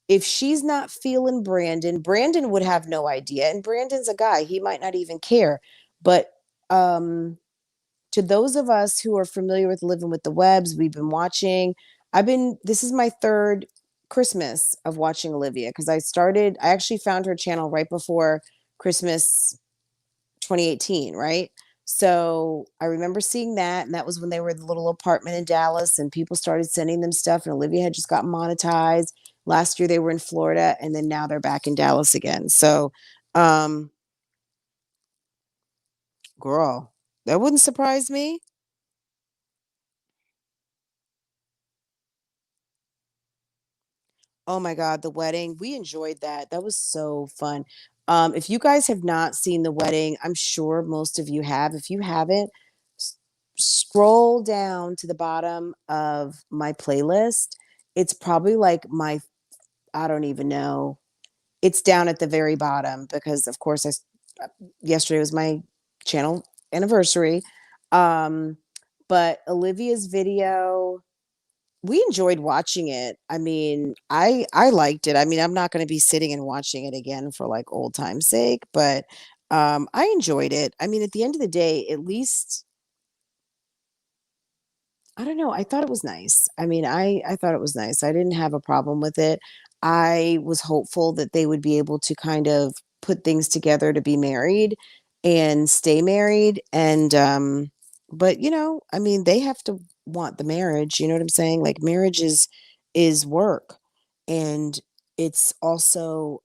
if she's not feeling Brandon, Brandon would have no idea, and Brandon's a guy, he might not even care. But, um, to those of us who are familiar with Living with the Webbs, we've been watching. This is my 3rd Christmas of watching Olivia, because I actually found her channel right before Christmas 2018, right? So I remember seeing that, and that was when they were in the little apartment in Dallas, and people started sending them stuff, and Olivia had just got monetized. Last year they were in Florida, and then now they're back in Dallas again. So, um, girl, that wouldn't surprise me. Oh my God, the wedding. We enjoyed that. That was so fun. If you guys have not seen the wedding, I'm sure most of you have. If you haven't, s- scroll down to the bottom of my playlist. It's probably like I don't even know. It's down at the very bottom because, of course, yesterday was my channel anniversary. Um, but Olivia's video, we enjoyed watching it. I mean, I liked it. I mean, I'm not going to be sitting and watching it again for like old time's sake, but I enjoyed it. I mean, at the end of the day, at least I don't know. I thought it was nice. I mean, I thought it was nice. I didn't have a problem with it. I was hopeful that they would be able to kind of put things together to be married and stay married. And but I mean, they have to want the marriage, you know what I'm saying? Like marriage is work, and it's also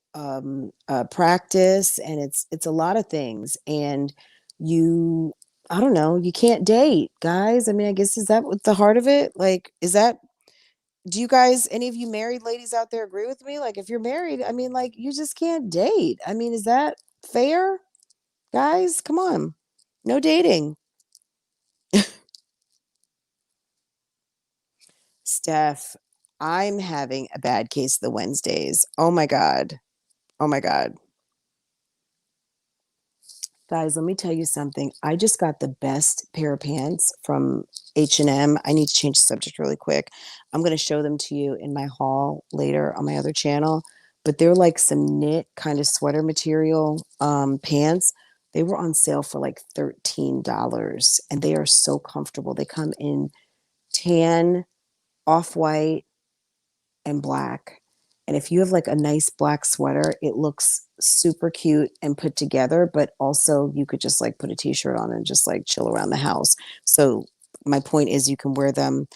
practice, and it's a lot of things. And you I don't know. You can't date, guys. I mean, I guess is that what the heart of it? Like, do you guys, any of you married ladies out there agree with me? Like, if you're married, I mean, like, you just can't date. I mean, is that fair? Guys, come on. No dating. Steph, I'm having a bad case of the Wednesdays. Oh my God. Oh my God. Guys, let me tell you something. I just got the best pair of pants from H&M. I need to change the subject really quick. I'm going to show them to you in my haul later on my other channel, but they're like some knit kind of sweater material pants. They were on sale for like $13 and they are so comfortable. They come in tan, off-white, and black. And if you have like a nice black sweater, it looks super cute and put together, but also you could just like put a t-shirt on and just like chill around the house. So my point is you can wear them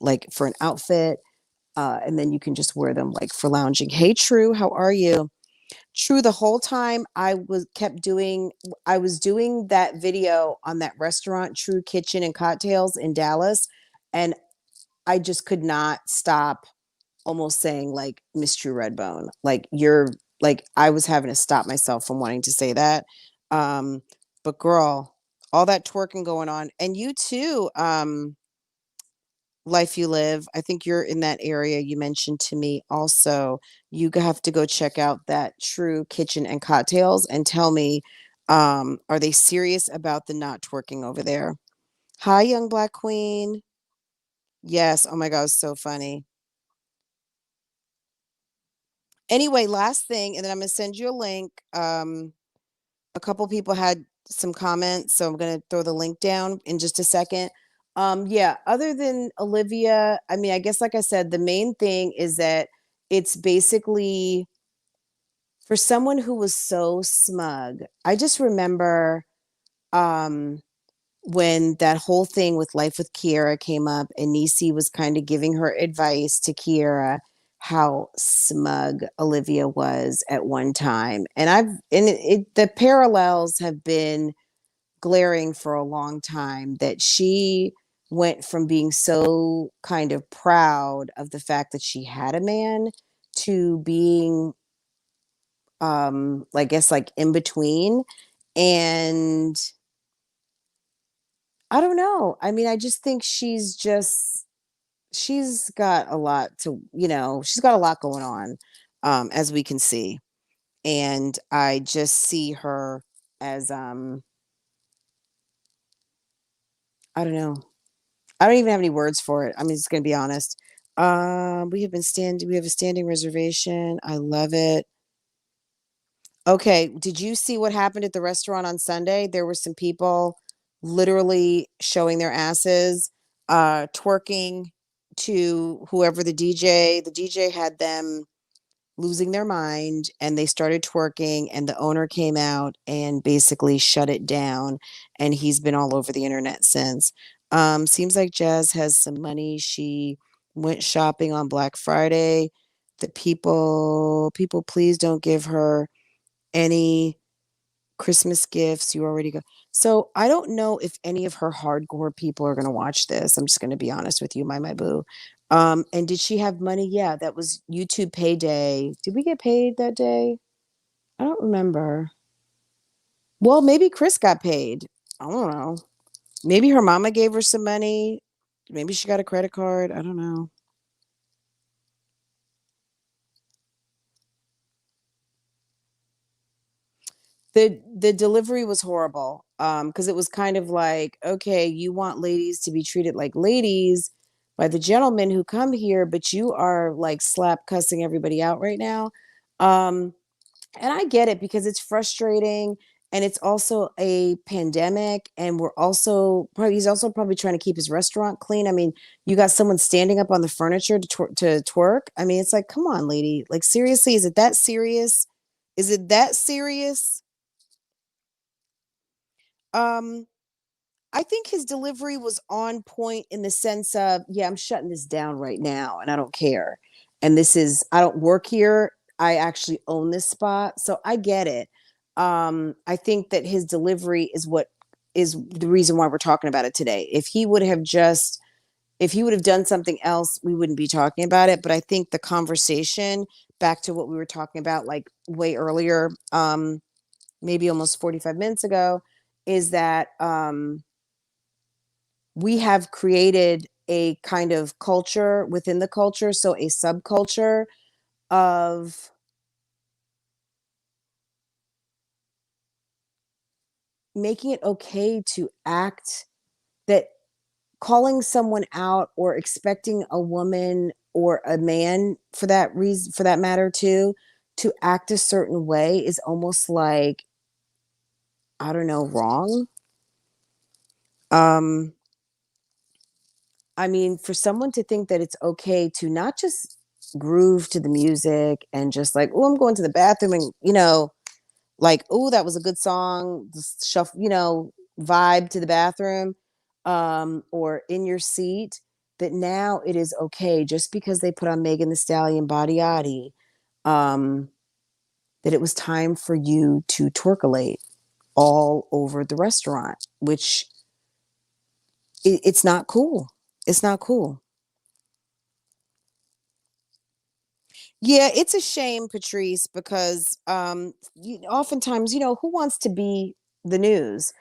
like for an outfit, and then you can just wear them like for lounging. Hey True, how are you? True, the whole time I was doing that video on that restaurant, True Kitchen and Cocktails in Dallas, and I just could not stop almost saying like Miss True Redbone. Like you're like I was having to stop myself from wanting to say that. Um, but girl, all that twerking going on. And you too, Life You Live. I think you're in that area you mentioned to me also. You have to go check out that True Kitchen and Cocktails and tell me, are they serious about the not twerking over there? Hi, young black queen. Yes. Oh my God, it's so funny. Anyway, last thing, and then I'm gonna send you a link. A couple people had some comments, so I'm gonna throw the link down in just a second. Yeah, other than Olivia, I mean, I guess like I said, the main thing is that it's basically for someone who was so smug. I just remember um when that whole thing with Life with Kiera came up and Niecy was kind of giving her advice to Kiera how smug Olivia was at one time. And the parallels have been glaring for a long time that she went from being so kind of proud of the fact that she had a man to being I guess like in between. And I don't know. I mean, I just think she's just she's got a lot to, she's got a lot going on, as we can see. And I just see her as, I don't know. I don't even have any words for it. I'm just gonna be honest. We have a standing reservation. I love it. Okay, did you see what happened at the restaurant on Sunday? There were some people literally showing their asses, twerking to whoever the DJ. The DJ had them losing their mind, and they started twerking, and the owner came out and basically shut it down, and he's been all over the internet since. Seems like Jazz has some money. She went shopping on Black Friday. The people, please don't give her any Christmas gifts. You already got. So I don't know if any of her hardcore people are going to watch this. I'm just going to be honest with you, my boo. And did she have money? Yeah, that was YouTube payday. Did we get paid that day? I don't remember. Well, maybe Chris got paid. I don't know. Maybe her mama gave her some money. Maybe she got a credit card. I don't know. The delivery was horrible, because it was kind of like, okay, you want ladies to be treated like ladies by the gentlemen who come here, but you are like slap cussing everybody out right now. um and I get it because it's frustrating, and it's also a pandemic, and he's also probably trying to keep his restaurant clean. I mean, you got someone standing up on the furniture to twerk. I mean, it's like, come on, lady, like, seriously, is it that serious? Is it that serious? Um, I think his delivery was on point in the sense of, yeah, I'm shutting this down right now and I don't care. And I don't work here. I actually own this spot. So I get it. I think that his delivery is what is the reason why we're talking about it today. If he would have done something else, we wouldn't be talking about it. But I think the conversation, back to what we were talking about like way earlier, maybe almost 45 minutes ago, is that, we have created a kind of culture within the culture, so a subculture of making it okay to act, that calling someone out or expecting a woman or a man, for that reason, for that matter too, to act a certain way is almost like, I don't know, wrong. Um I mean, for someone to think that it's okay to not just groove to the music and just like, oh, I'm going to the bathroom, and, like, oh, that was a good song, just shuffle, vibe to the bathroom, or in your seat, that now it is okay just because they put on Megan the Stallion Body Yaddy, um, that it was time for you to twerkulate all over the restaurant, which it's not cool. It's not cool. Yeah, it's a shame, Patrice, because, oftentimes, who wants to be the news?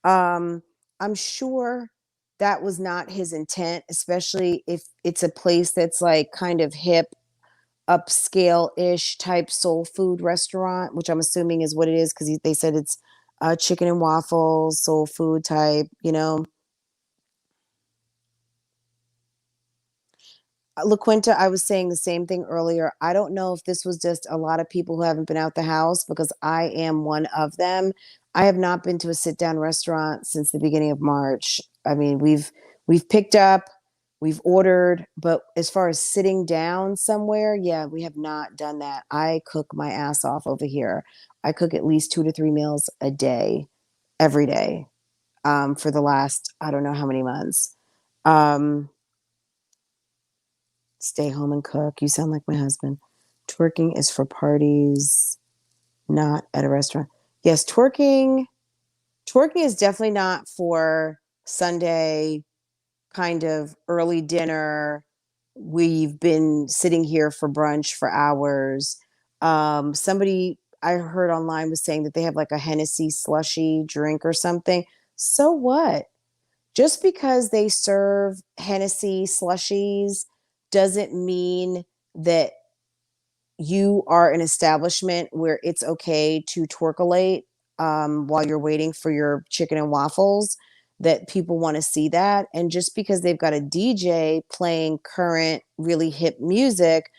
Um, I'm sure that was not his intent, especially if it's a place that's like kind of hip, upscale-ish type soul food restaurant, which I'm assuming is what it is, because they said it's, chicken and waffles, soul food type, LaQuinta, I was saying the same thing earlier. I don't know if this was just a lot of people who haven't been out the house, because I am one of them. I have not been to a sit down restaurant since the beginning of March. I mean, we've picked up, we've ordered, but as far as sitting down somewhere, yeah, we have not done that. I cook my ass off over here. I cook at least 2 to 3 meals a day, every day, for the last, I don't know how many months. Um, Stay home and cook. You sound like my husband. Twerking is for parties, not at a restaurant. Yes, twerking is definitely not for Sunday kind of early dinner. We've been sitting here for brunch for hours. Somebody I heard online was saying that they have like a Hennessy slushy drink or something. So what? Just because they serve Hennessy slushies doesn't mean that you are an establishment where it's okay to twerkulate while you're waiting for your chicken and waffles, that people want to see that. And just because they've got a DJ playing current, really hip music,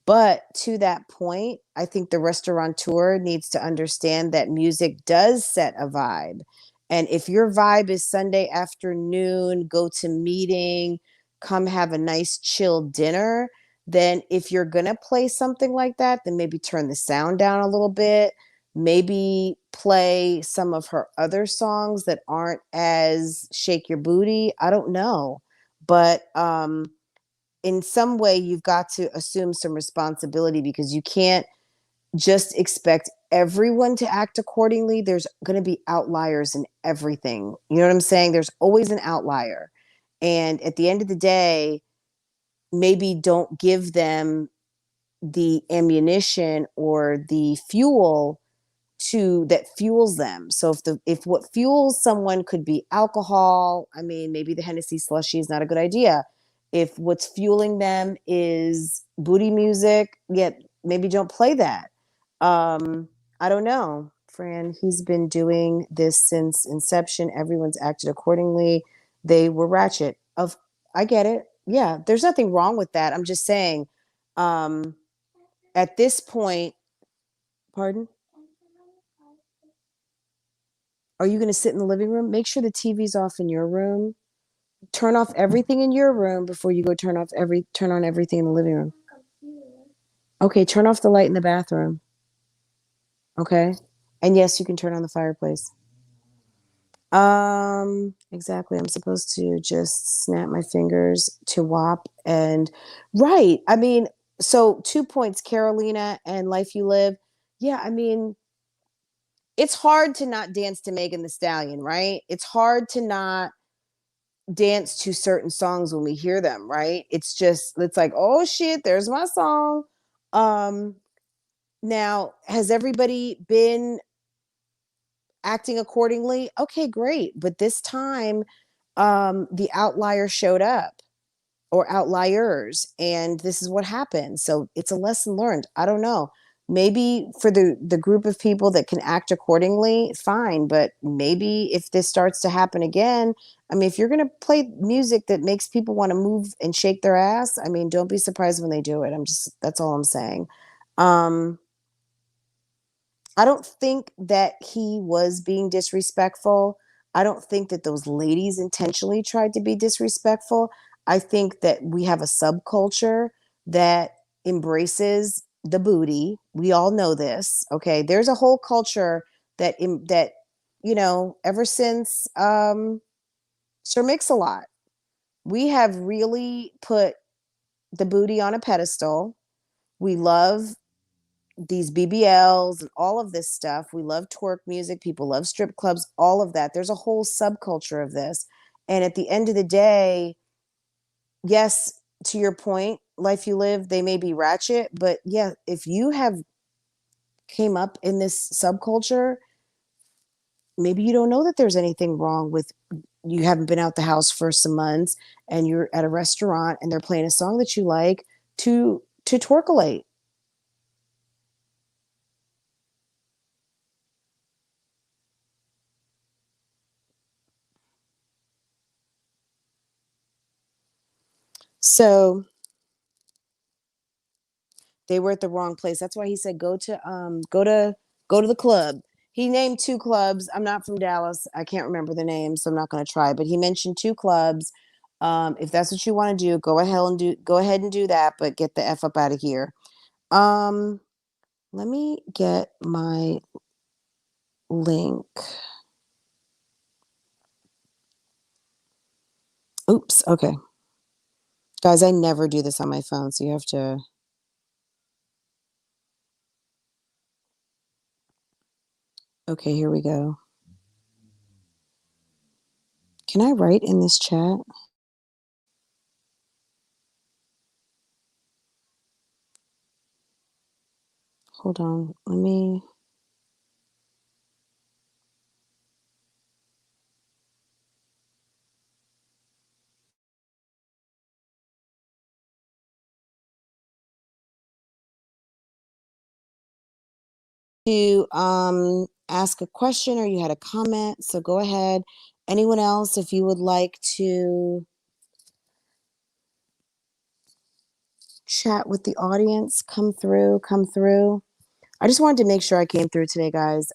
but to that point, I think the restaurateur needs to understand that music does set a vibe. And if your vibe is Sunday afternoon, go to meeting, come have a nice chill dinner, then if you're going to play something like that, then maybe turn the sound down a little bit. Maybe play some of her other songs that aren't as shake your booty. I don't know. But in some way, you've got to assume some responsibility because you can't just expect everyone to act accordingly. There's going to be outliers in everything. You know what I'm saying? There's always an outlier. And at the end of the day, maybe don't give them the ammunition or the fuel to that fuels them. So if what fuels someone could be alcohol, I mean, maybe the Hennessy slushy is not a good idea. If what's fueling them is booty music, yeah, maybe don't play that. Um, I don't know. Fran, he's been doing this since inception. Everyone's acted accordingly. They were ratchet. Of I get it. Yeah, there's nothing wrong with that. I'm just saying, um, at this point, pardon? Are you going to sit in the living room? Make sure the TV's off in your room. Turn off everything in your room before you go turn on everything in the living room. Okay, turn off the light in the bathroom. Okay? And yes, you can turn on the fireplace. Exactly. I'm supposed to just snap my fingers to WAP and right. I mean, so 2 points, Carolina and Life You Live. Yeah, I mean, it's hard to not dance to Megan the Stallion, right? It's hard to not dance to certain songs when we hear them, right? It's like, oh shit, there's my song. Um, Now, has everybody been acting accordingly? Okay, great. But this time, the outlier showed up or outliers, and this is what happened. So it's a lesson learned. I don't know. Maybe for the group of people that can act accordingly, fine. But maybe if this starts to happen again, I mean, if you're going to play music that makes people want to move and shake their ass, I mean, don't be surprised when they do it. That's all I'm saying. Um, I don't think that he was being disrespectful. I don't think that those ladies intentionally tried to be disrespectful. I think that we have a subculture that embraces the booty. We all know this. Okay. There's a whole culture that ever since Sir Mix-a-Lot, we have really put the booty on a pedestal. We love these BBLs and all of this stuff. We love twerk music. People love strip clubs, all of that. There's a whole subculture of this. And at the end of the day, yes, to your point, Life You Live, they may be ratchet, but yeah, if you have came up in this subculture, maybe you don't know that there's anything wrong with you haven't been out the house for some months and you're at a restaurant and they're playing a song that you like to twerkulate. So they were at the wrong place. That's why he said go to the club. He named two clubs. I'm not from Dallas. I can't remember the name, so I'm not going to try. But he mentioned two clubs. If that's what you want to do, go ahead and do that. But get the f up out of here. Um, Let me get my link. Oops. Okay, guys, I never do this on my phone, so you have to. Okay, here we go. Can I write in this chat? Hold on. Let me. to ask a question or you had a comment, so go ahead. Anyone else, if you would like to chat with the audience, come through, come through. I just wanted to make sure I came through today, guys.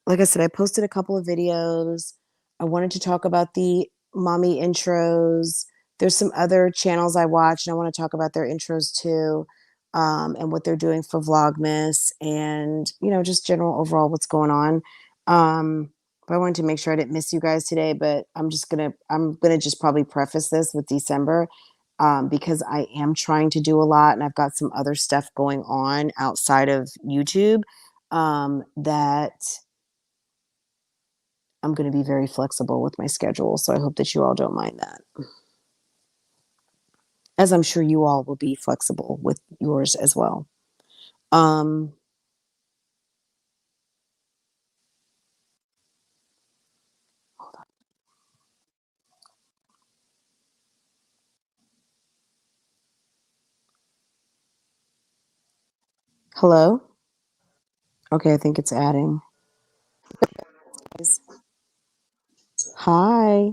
Like I said, I posted a couple of videos. I wanted to talk about the mommy intros. There's some other channels I watch, and I want to talk about their intros too, and what they're doing for Vlogmas, and just general overall what's going on. But I wanted to make sure I didn't miss you guys today. But I'm gonna just probably preface this with December, because I am trying to do a lot, and I've got some other stuff going on outside of YouTube, that I'm going to be very flexible with my schedule. So I hope that you all don't mind that. As I'm sure you all will be flexible with yours as well. Um, hold on. Hello? Okay, I think it's adding. Hi.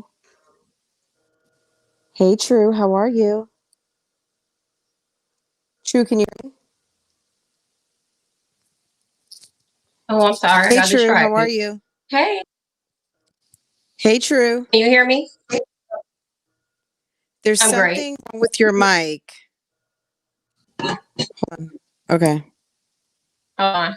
Hey, True. How are you? True, can you? Oh, I'm sorry. I Hey, got True. How are distracted. you? Hey, Hey, True. can you hear me? There's I'm great. something wrong with your mic. Hold on. Okay. Hold on.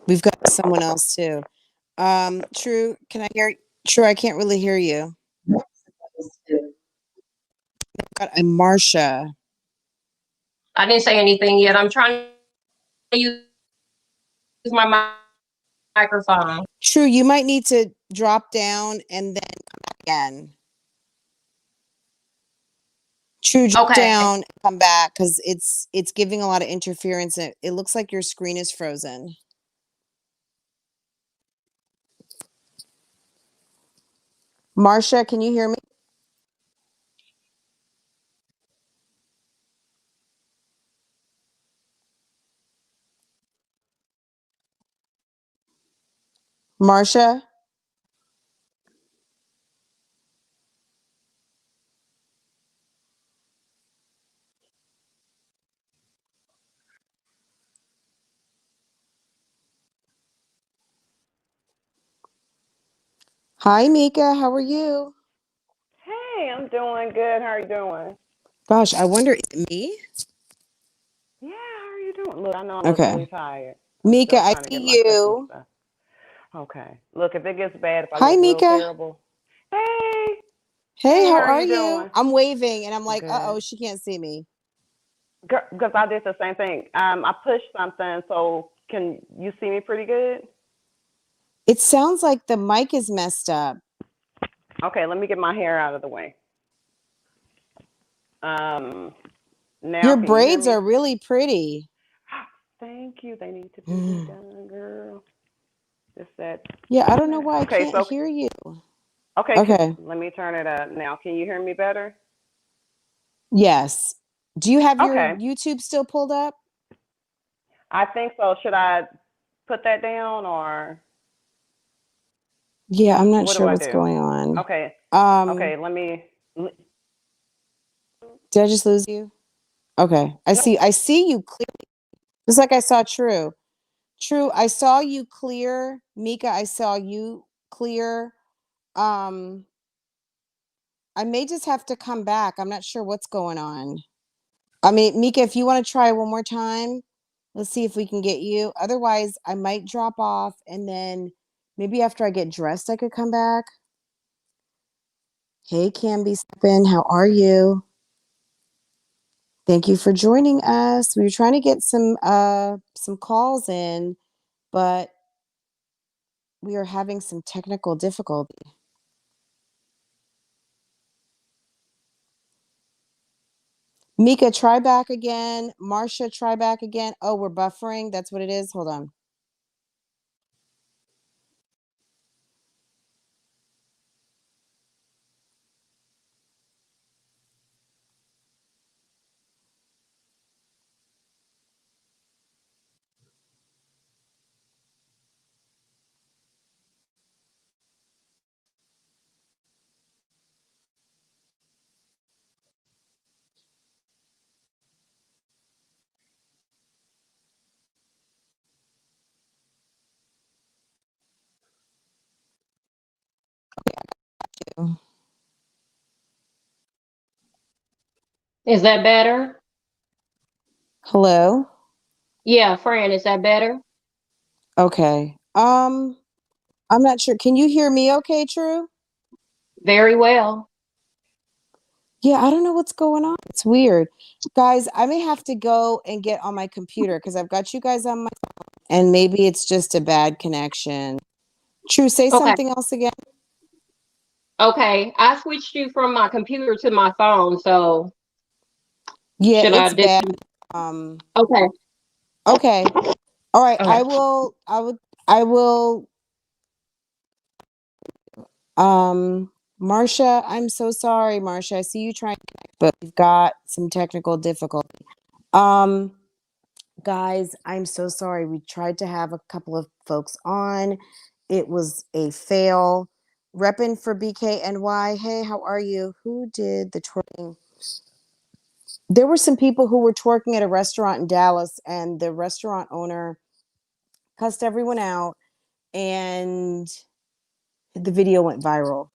We've got someone else too. True, can I hear? True, I can't really hear you. Got a Marsha. I didn't say anything yet. I'm trying to use my microphone. True, you might need to drop down and then come back again. True, drop Okay. down and come back because it's giving a lot of interference. It looks like your screen is frozen. Marsha, can you hear me? Marsha? Hi, Mika. How are you? Hey, I'm doing good. How are you doing? Gosh, I wonder, is it me? Yeah, how are you doing? Look, I know I look really Okay. tired. I'm Mika, still I trying to get see myself and you. stuff. Okay. Look, if it gets bad, if I Hi, look real Mika. terrible. Hey, Hey, hey, how how are are you you? doing? I'm waving and I'm like, uh-oh, Good. she can't see me. Because I did the same thing. I pushed something, so can you see me pretty good? It sounds like the mic is messed up. Okay, let me get my hair out of the way. Um, now Your can you hear braids are me? really pretty. Thank you. They need to be redone, girl. Just that. Yeah, I don't know why I Okay, can't so hear you. okay, Okay. let me turn it up now. Can you hear me better? Yes. Do you have your Okay. YouTube still pulled up? I think so. Should I put that down or Yeah, I'm not what do sure I what's do? going on. Okay. Um, Okay, let me did I just lose you? Okay. nope. I see you clear. Just like I saw True. True, I saw you clear. Mika, I saw you clear. Um, I may just have to come back. I'm not sure what's going on. I mean, Mika, if you want to try one more time, let's see if we can get you. Otherwise, I might drop off and then maybe after I get dressed, I could come back. Hey, Camby Spin, how are you? Thank you for joining us. We were trying to get some calls in, but we are having some technical difficulty. Mika, try back again. Marsha, try back again. Oh, we're buffering. That's what it is. Hold on. Is that better? Hello? Yeah, Fran, is that better? Okay. I'm not sure. Can you hear me okay, True? Very well. Yeah, I don't know what's going on. It's weird. Guys, I may have to go and get on my computer because I've got you guys on my and maybe it's just a bad connection. True, say Okay. something else again. Okay. I switched you from my computer to my phone, so Yeah, should I it's dis bad. Um, Okay. okay. All right. Okay. I will Marcia, I'm so sorry, Marcia. I see you trying to connect, but we've got some technical difficulty. Um, guys, I'm so sorry. We tried to have a couple of folks on. It was a fail. Reppin' for BKNY. Hey, how are you? Who did the twerking? There were some people who were twerking at a restaurant in Dallas, and the restaurant owner cussed everyone out, and the video went viral.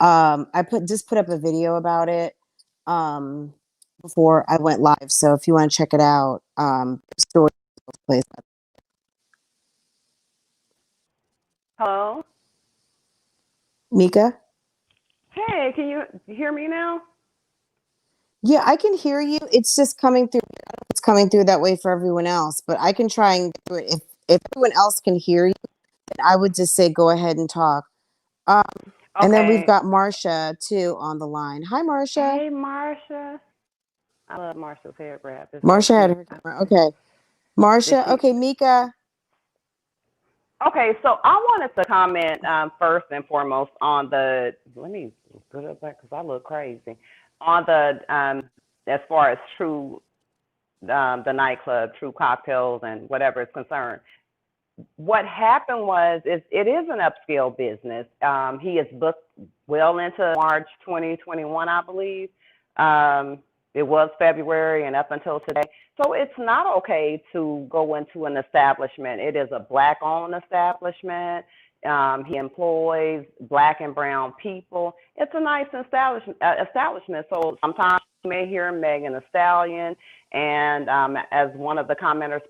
I put up a video about it um before I went live. So if you want to check it out, story place. Hello? Mika? Hey, can you hear me now? Yeah, I can hear you. It's just coming through. It's coming through that way for everyone else, but I can try and do it. If everyone else can hear you, then I would just say go ahead and talk. Um, and then we've Okay. got Marcia too on the line. Hi, Marcia. Hey, Marsha. I love Marsha's hair wrap. It's so Marcia had cute. her camera. Okay. Marcia. She? Okay, Mika. Okay, so I wanted to comment first and foremost on the. Let me put it back because I look crazy. On the as far as True, the nightclub, True Cocktails, and whatever is concerned. What happened was it is an upscale business. He is booked well into March 2021, I believe. It was February and up until today. So it's not okay to go into an establishment. It is a black-owned establishment. He employs black and brown people. It's a nice establishment. So sometimes you may hear Megan Thee Stallion, and as one of the commenters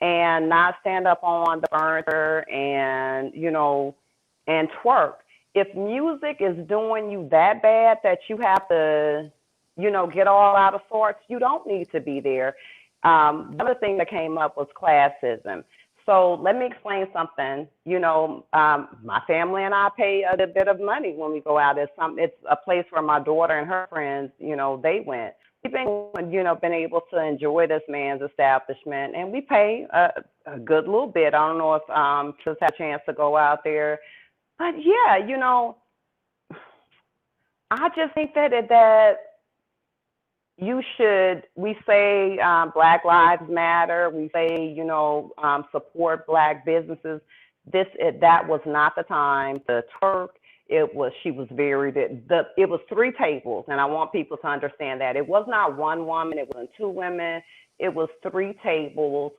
and not stand up on the furniture and, and twerk. If music is doing you that bad that you have to, get all out of sorts, you don't need to be there. Another thing that came up was classism. So let me explain something. My family and I pay a bit of money when we go out. It's a place where my daughter and her friends, they went. We've been able to enjoy this man's establishment, and we pay a good little bit. I don't know if Trish had a chance to go out there, but yeah, I just think that we say Black Lives Matter, we say, support Black businesses. That was not the time to twerk. She was it was three tables, and I want people to understand that. It was not one woman, it wasn't two women, it was three tables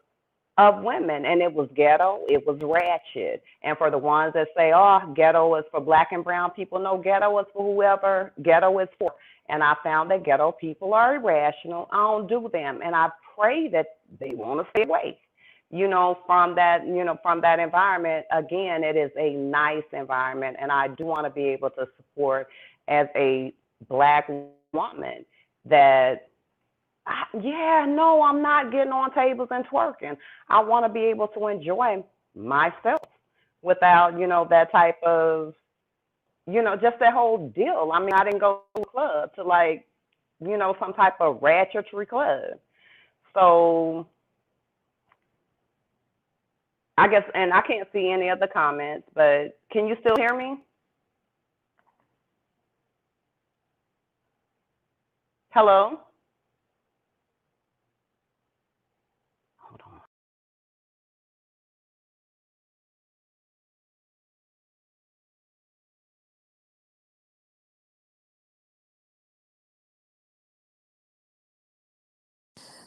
of women, and it was ghetto, it was ratchet. And for the ones that say, oh, ghetto is for black and brown people, no, ghetto is for whoever ghetto is for. And I found that ghetto people are irrational. I don't do them, and I pray that they want to stay away, from that environment. Again, it is a nice environment, and I do want to be able to support as a black woman that no, I'm not getting on tables and twerking. I want to be able to enjoy myself without, that type of, just that whole deal. I mean, I didn't go to a club to some type of ratchetry club. So I guess, and I can't see any of the comments, but can you still hear me? Hello? Hold on.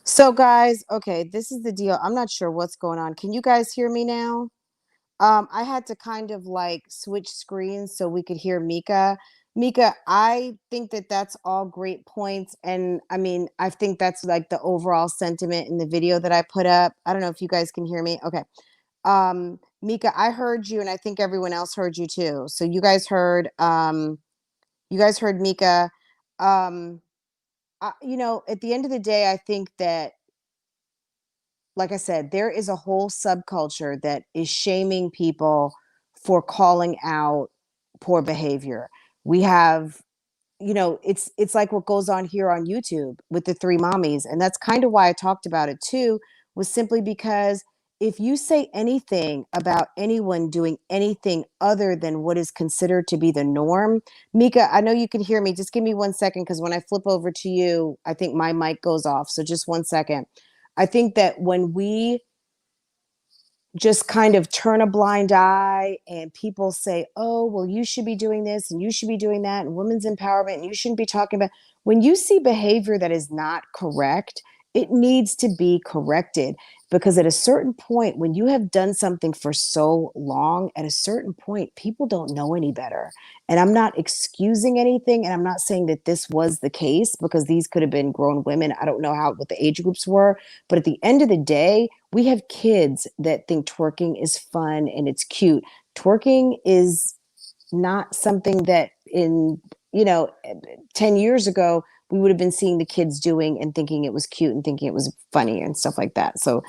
So guys, okay, this is the deal. I'm not sure what's going on. Can you guys hear me now? I had to kind of like switch screens so we could hear Mika. Mika, I think that that's all great points. And I mean, I think that's like the overall sentiment in the video that I put up. I don't know if you guys can hear me. Okay. Mika, I heard you and I think everyone else heard you too. So you guys heard Mika. Um, you know, at the end of the day, I think that, like I said, there is a whole subculture that is shaming people for calling out poor behavior. We have, you know, it's like what goes on here on YouTube with the three mommies. And that's kind of why I talked about it too, was simply because if you say anything about anyone doing anything other than what is considered to be the norm, Mika, I know you can hear me. Just give me 1 second, because when I flip over to you, I think my mic goes off. So just 1 second. I think that when we just kind of turn a blind eye and people say, oh, well, you should be doing this and you should be doing that and women's empowerment and you shouldn't be talking about, when you see behavior that is not correct, it needs to be corrected, because at a certain point, when you have done something for so long, at a certain point, people don't know any better. And I'm not excusing anything, and I'm not saying that this was the case, because these could have been grown women. I don't know what the age groups were, but at the end of the day, we have kids that think twerking is fun and it's cute. Twerking is not something that in, you know, 10 years ago, we would have been seeing the kids doing and thinking it was cute and thinking it was funny and stuff like that. So,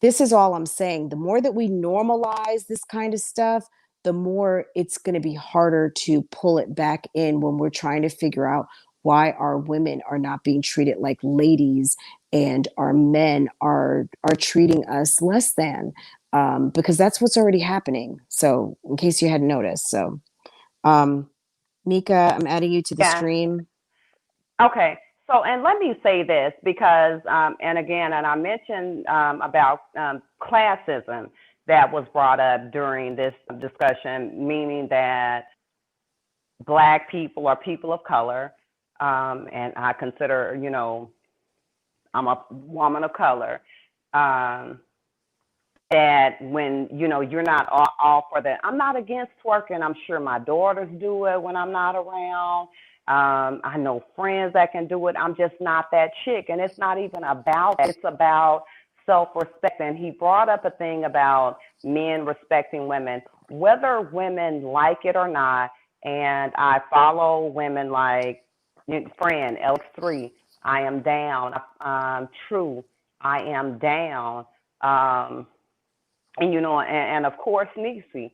this is all I'm saying. The more that we normalize this kind of stuff, the more it's going to be harder to pull it back in when we're trying to figure out why our women are not being treated like ladies and our men are treating us less than, because that's what's already happening. So in case you hadn't noticed. So Mika, I'm adding you to the Yeah. stream. Okay. So, and let me say this because, and again, and I mentioned about classism that was brought up during this discussion, meaning that Black people are people of color, and I consider, you know, I'm a woman of color. That when, you know, you're not all for that. I'm not against twerking. I'm sure my daughters do it when I'm not around. I know friends that can do it. I'm just not that chick. And it's not even about that. It's about self-respect. And he brought up a thing about men respecting women, whether women like it or not. And I follow women like friend L3. I am down. True. I am down. And, you know, and of course, Niecy,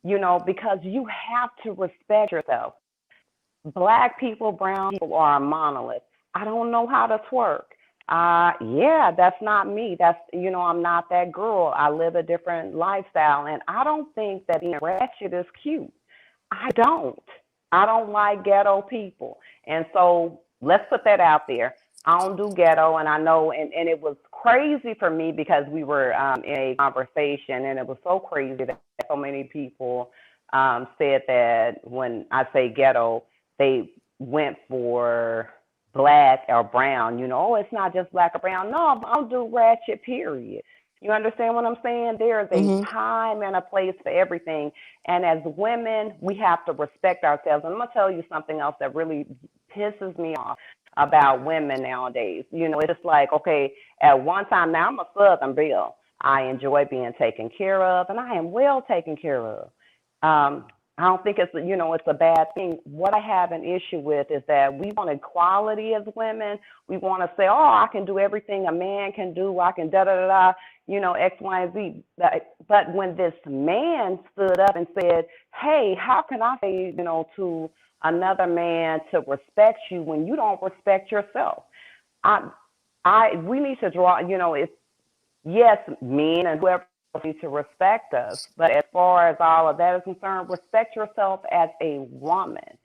you know, because you have to respect yourself. Black people, brown people are a monolith. I don't know how to twerk. Yeah, that's not me. That's, you know, I'm not that girl. I live a different lifestyle. And I don't think that being ratchet is cute. I don't. I don't like ghetto people. And so let's put that out there. I don't do ghetto, and I know, and it was crazy for me because we were in a conversation, and it was so crazy that so many people said that when I say ghetto, they went for Black or brown. You know, oh, it's not just Black or brown. No, I'll do ratchet, period. You understand what I'm saying? There's a time and a place for everything. And as women, we have to respect ourselves. And I'm going to tell you something else that really pisses me off about women nowadays. You know, it's just like, okay, at one time, now I'm a Southern Belle. I enjoy being taken care of, and I am well taken care of. I don't think it's, you know, it's a bad thing. What I have an issue with is that we want equality as women. We want to say, oh, I can do everything a man can do. I can da-da-da-da, you know, X, Y, and Z. But when this man stood up and said, hey, how can I say, you know, to another man to respect you when you don't respect yourself? We need to draw, you know, it's, yes, men and whoever need to respect us. But as far as all of that is concerned, respect yourself as a woman.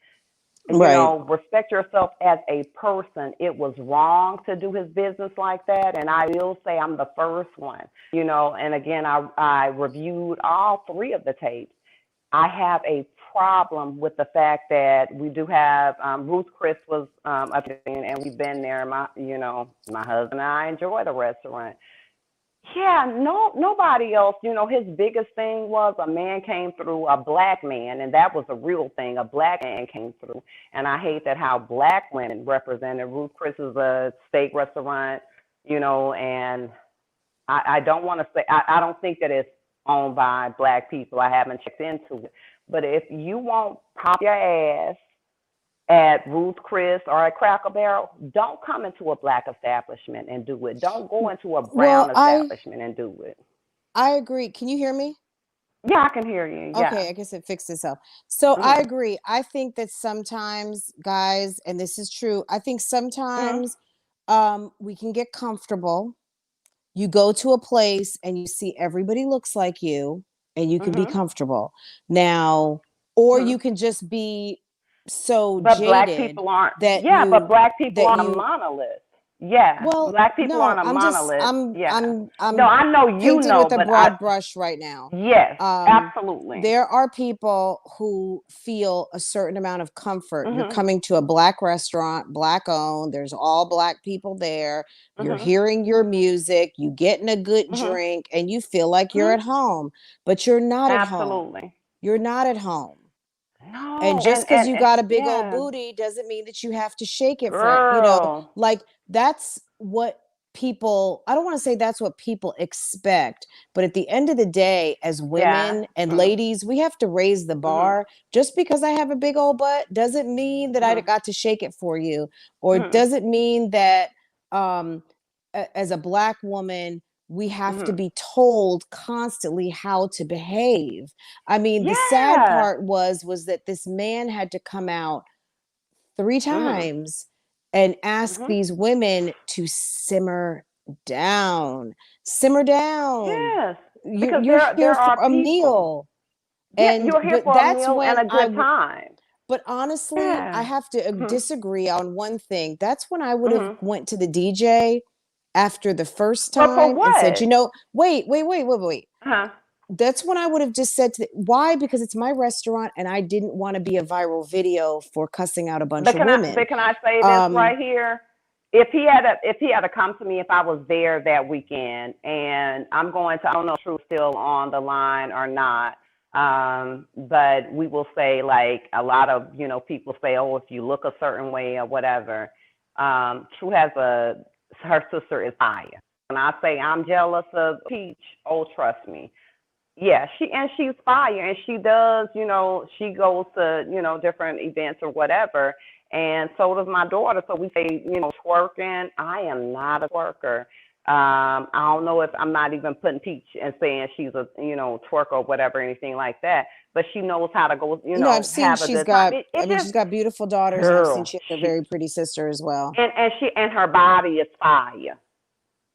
You know, respect yourself as a person. It was wrong to do his business like that. And I will say I'm the first one, you know, and again, I reviewed all three of the tapes. I have a problem with the fact that we do have Ruth Chris was up there, and we've been there. My husband and I enjoy the restaurant. Yeah, no, nobody else. You know, his biggest thing was a man came through, a black man, and that was a real thing. A black man came through, and I hate that how black women represented. Ruth Chris is a steak restaurant, you know, and I don't want to say I don't think that it's owned by black people. I haven't checked into it, but if you won't pop your ass at Ruth Chris or at Cracker Barrel, don't come into a black establishment and do it. Don't go into a brown Well, establishment and do it. I agree. Can you hear me? Yeah, I can hear you. Yeah. Okay, I guess it fixed itself. So I Mhm. agree. I think that sometimes, guys, and this is true, I think Mhm. sometimes we can get comfortable. You go to a place and you see everybody looks like you and you can be Mhm. comfortable. Now, or you Mhm. can just be so But black jaded people aren't. that Yeah, but you black people that aren't a you monolith. Yeah, well, black people no, aren't a I'm just monolith. Yeah. No, I'm I know you painting know, with a but I. broad brush right now. Yes, Um, absolutely. there are people who feel a certain amount of comfort. You're Mhm. coming to a black restaurant, black owned, there's all black people there. You're Mhm. hearing your music, you getting a good Mhm. drink, and you feel like you're Mhm. at home, but you're not at home. Absolutely. You're not at home. And No, just because you and got a big old yeah, booty doesn't mean that you have to shake it, friend. You know, girl. like that's what people, I don't want to say that's what people expect, but at the end of the day, as Yeah. women and Mhm. ladies, we have to raise the Mhm. bar. Just because I have a big old butt doesn't mean that I Mhm. got to shake it for you, or Mhm. doesn't mean that um, as a black woman, we have to Mhm. be told constantly how to behave. I mean, the sad Yeah. part was that this man had to come out three Mhm. times and ask Mhm. these women to down, simmer down. Yes, You're because you're there here for are a people. meal, Yeah, and you're here but for a that's meal and when a good time. but honestly, I Yeah. have to Mhm. disagree on one thing. That's when I would have Mhm. went to the DJ after the first But for time and said, you what? know, wait. Huh? That's when I would have just said, why? Because it's my restaurant and I didn't want to be a viral video for cussing out a bunch of women. But can I say this Um, right here? If he had to come to me if I was there that weekend, and I'm going to, I don't know if True's still on the line or not, but we will say, like, a lot of, you know, people say, oh, if you look a certain way or whatever. True has her sister is fire. When I say I'm jealous of Peach, oh, trust me. Yeah, she's fire, and she does, you know, she goes to, you know, different events or whatever, and so does my daughter. So we say, you know, twerking. I am not a twerker. I don't know if I'm not even putting Peach and saying she's a, you know, twerker or whatever, anything like that. But she knows how to go, you no, I've know, seen have a she's good time. got, I It mean, just, she's got beautiful daughters, and I've seen girl, she has a she very pretty sister as well. and her body is fire,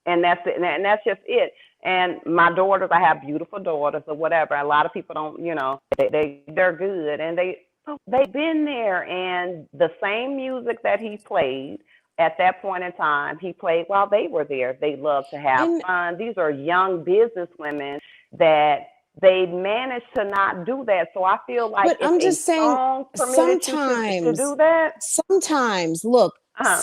and that's it, and that's just it. And my daughters, I have beautiful daughters or whatever. A lot of people don't, you know, they're good, and they've been there. And the same music that he played at that point in time, he played while they were there. They love to have And fun. These are young business women that they managed to not do that. So I feel like but if I'm a just saying, song permitted you to sometimes, do that, look, uh-huh.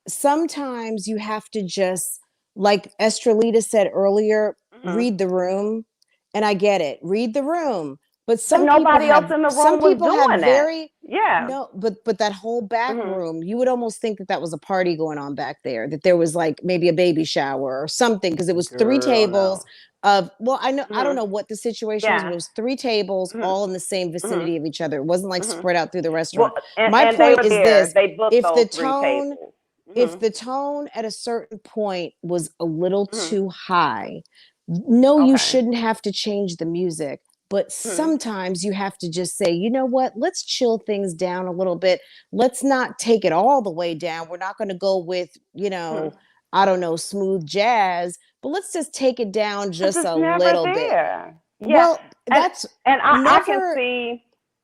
sometimes you have to just, like Estrelita said earlier, Hmm. read the room. And I get it, read the room. But But nobody else in the room was doing that. very, Yeah. no, but that whole back Mhm. room, you would almost think that that was a party going on back there, that there was like maybe a baby shower or something, because it was three Girl, tables no. of, well, I don't Mhm. know what the situation was, but Yeah. it was three tables Mhm. all in the same Mhm. vicinity of each other. It wasn't like Mhm. spread out through the restaurant. Well, My and they point were is there. this: They booked if those the three tone tables. if Mhm. the tone at a certain point was a little Mhm. too high, no, you Okay. shouldn't have to change the music. But Mhm. sometimes you have to just say, you know what, let's chill things down a little bit. Let's not take it all the way down. We're not going to go with, Mhm. I don't know, smooth jazz, but let's just take it down Cause just it's a never little bit. there. Yeah. Well, And that's I can never, see.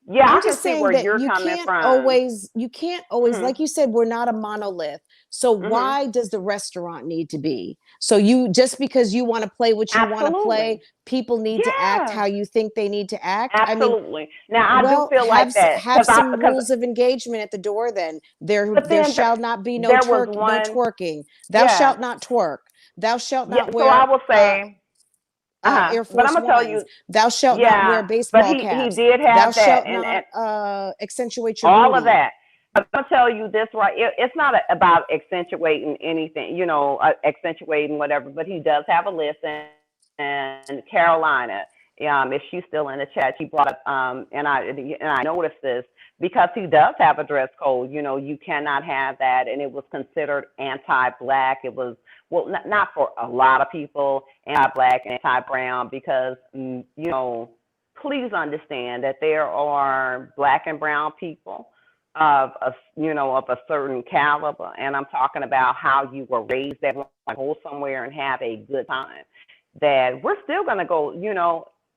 Yeah, I I'm can just see saying where that you're coming from. you can't always, Mhm. like you said, we're not a monolith. So Mhm. why does the restaurant need to be? So you, just because you want to play what you want to play, Absolutely. people need to act Yeah. how you think they need to act? I mean, Absolutely. Now I do well, feel like that have some because rules of engagement at the door then. but There then shall not be there was no one. twerking. Thou Yeah. shalt not twerk. Thou shalt Yeah, not so I wear will say, Air but I'm Force gonna tell Ones. you, Thou shalt not wear yeah, but baseball he caps. did Thou have that, shalt and not accentuate your all of booty. that. But I'm gonna tell you this, right? It's not about accentuating anything, accentuating whatever. But he does have a list, and Carolina, if she's still in the chat, she brought up, and I noticed this because he does have a dress code. You cannot have that, and it was considered anti-black. It was, well, not for a lot of people, anti-black, anti-brown, because please understand that there are black and brown people of a certain caliber, and I'm talking about how you were raised, that want to go somewhere and have a good time. That we're still gonna go.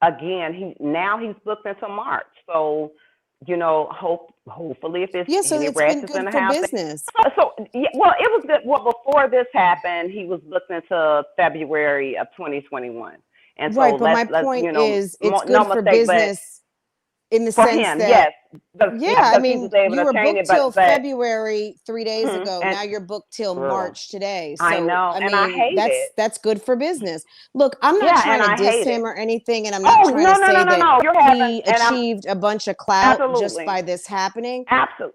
Again, he's booked until March, so hopefully if there's Yeah, so any it's been ratchets in good the for house. business. So yeah, well, it was good. Well, before this happened, he was booked until February of 2021. And so Right, but my let's point is it's no good for mistake, but business in the for sense him, that yes, because yeah, I he was mean, able you to were change it, booked till but February 3 days ago. and Now you're booked till girl, March today. I So, know, I and I mean, hate it. that's good for business. Look, I'm not Yeah, trying and to I diss hate it. him or anything, and I'm not Oh, trying no, to no, no, say no, that no. You're having, he and I'm achieved a bunch of clout just absolutely, by this happening.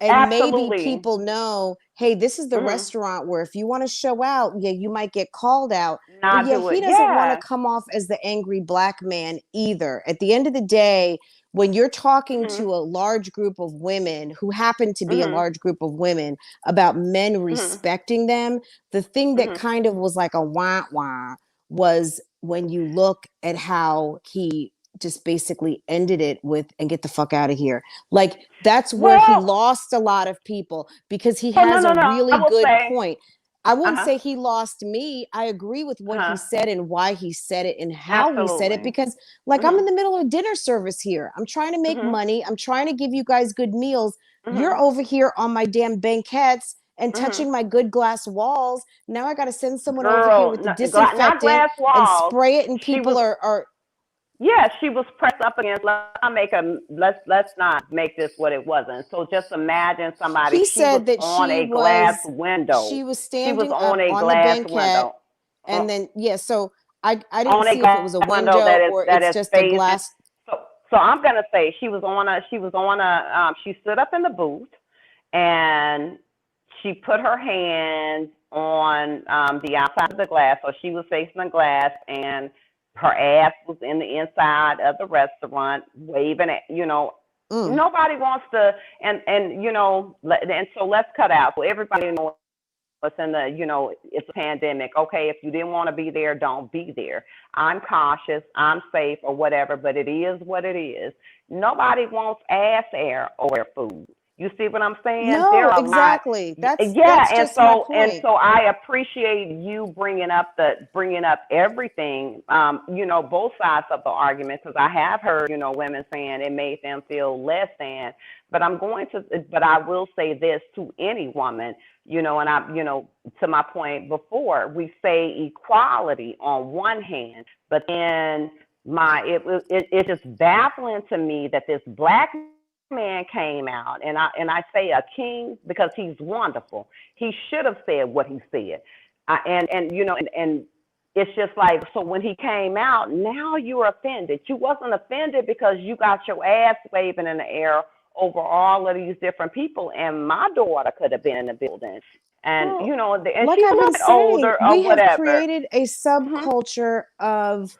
And maybe absolutely. people know, hey, this is the Hmm. restaurant where if you want to show out, yeah, you might get called out. But Not yeah, do he it. doesn't want to Yeah. come off as the angry black man either. At the end of the day, when you're talking Hmm. to a large group of women who happen to be a Hmm. large group of women about men Hmm. respecting them, the thing that Hmm. kind of was like a wah wah was when you look at how he just basically ended it with and get the fuck out of here. Like that's where he Well, lost a lot of people because he oh, no, has no, a no. I really will good say, point. I wouldn't uh-huh, say he lost me. I agree with what he uh-huh, said and why he said it and how he said it absolutely. because like I'm Hmm. in the middle of dinner service here. I'm trying to make Hmm. money. I'm trying to give you guys good meals. Hmm. You're over here on my damn banquettes and Hmm. touching my good glass walls. Now I got to send someone over here Girl, with the not disinfectant glass and walls. spray it and She was, people are yeah, she was pressed up against. Let's not make this what it wasn't. So just imagine somebody. he She was said that on a glass window. she was She was standing on up a on the glass banquette window. and then yeah, so I didn't On a see if it was a glass window window or that it's is just a facing. glass. So I'm gonna say she stood up in the booth and she put her hand on the outside of the glass, so she was facing the glass, and her ass was in the inside of the restaurant, waving at Mm. Nobody wants to, and so let's cut out. So everybody knows what's in the, it's a pandemic. Okay, if you didn't want to be there, don't be there. I'm cautious, I'm safe, or whatever, but it is what it is. Nobody wants ass air or food. You see what I'm saying? There No, are a lot. exactly. Yeah, That's and just my so point. I appreciate you bringing up everything. Both sides of the argument, because I have heard women saying it made them feel less than. But I will say this to any woman, and to my point before, we say equality on one hand, but then it's just baffling to me that this black man came out, and I say a king because he's wonderful. He should have said what he said, and it's just like, so when he came out, now you're offended. You wasn't offended because you got your ass waving in the air over all of these different people, and my daughter could have been in the building, and Well, and like she's a I've little been bit saying, older or we have whatever. created a Hmm. subculture of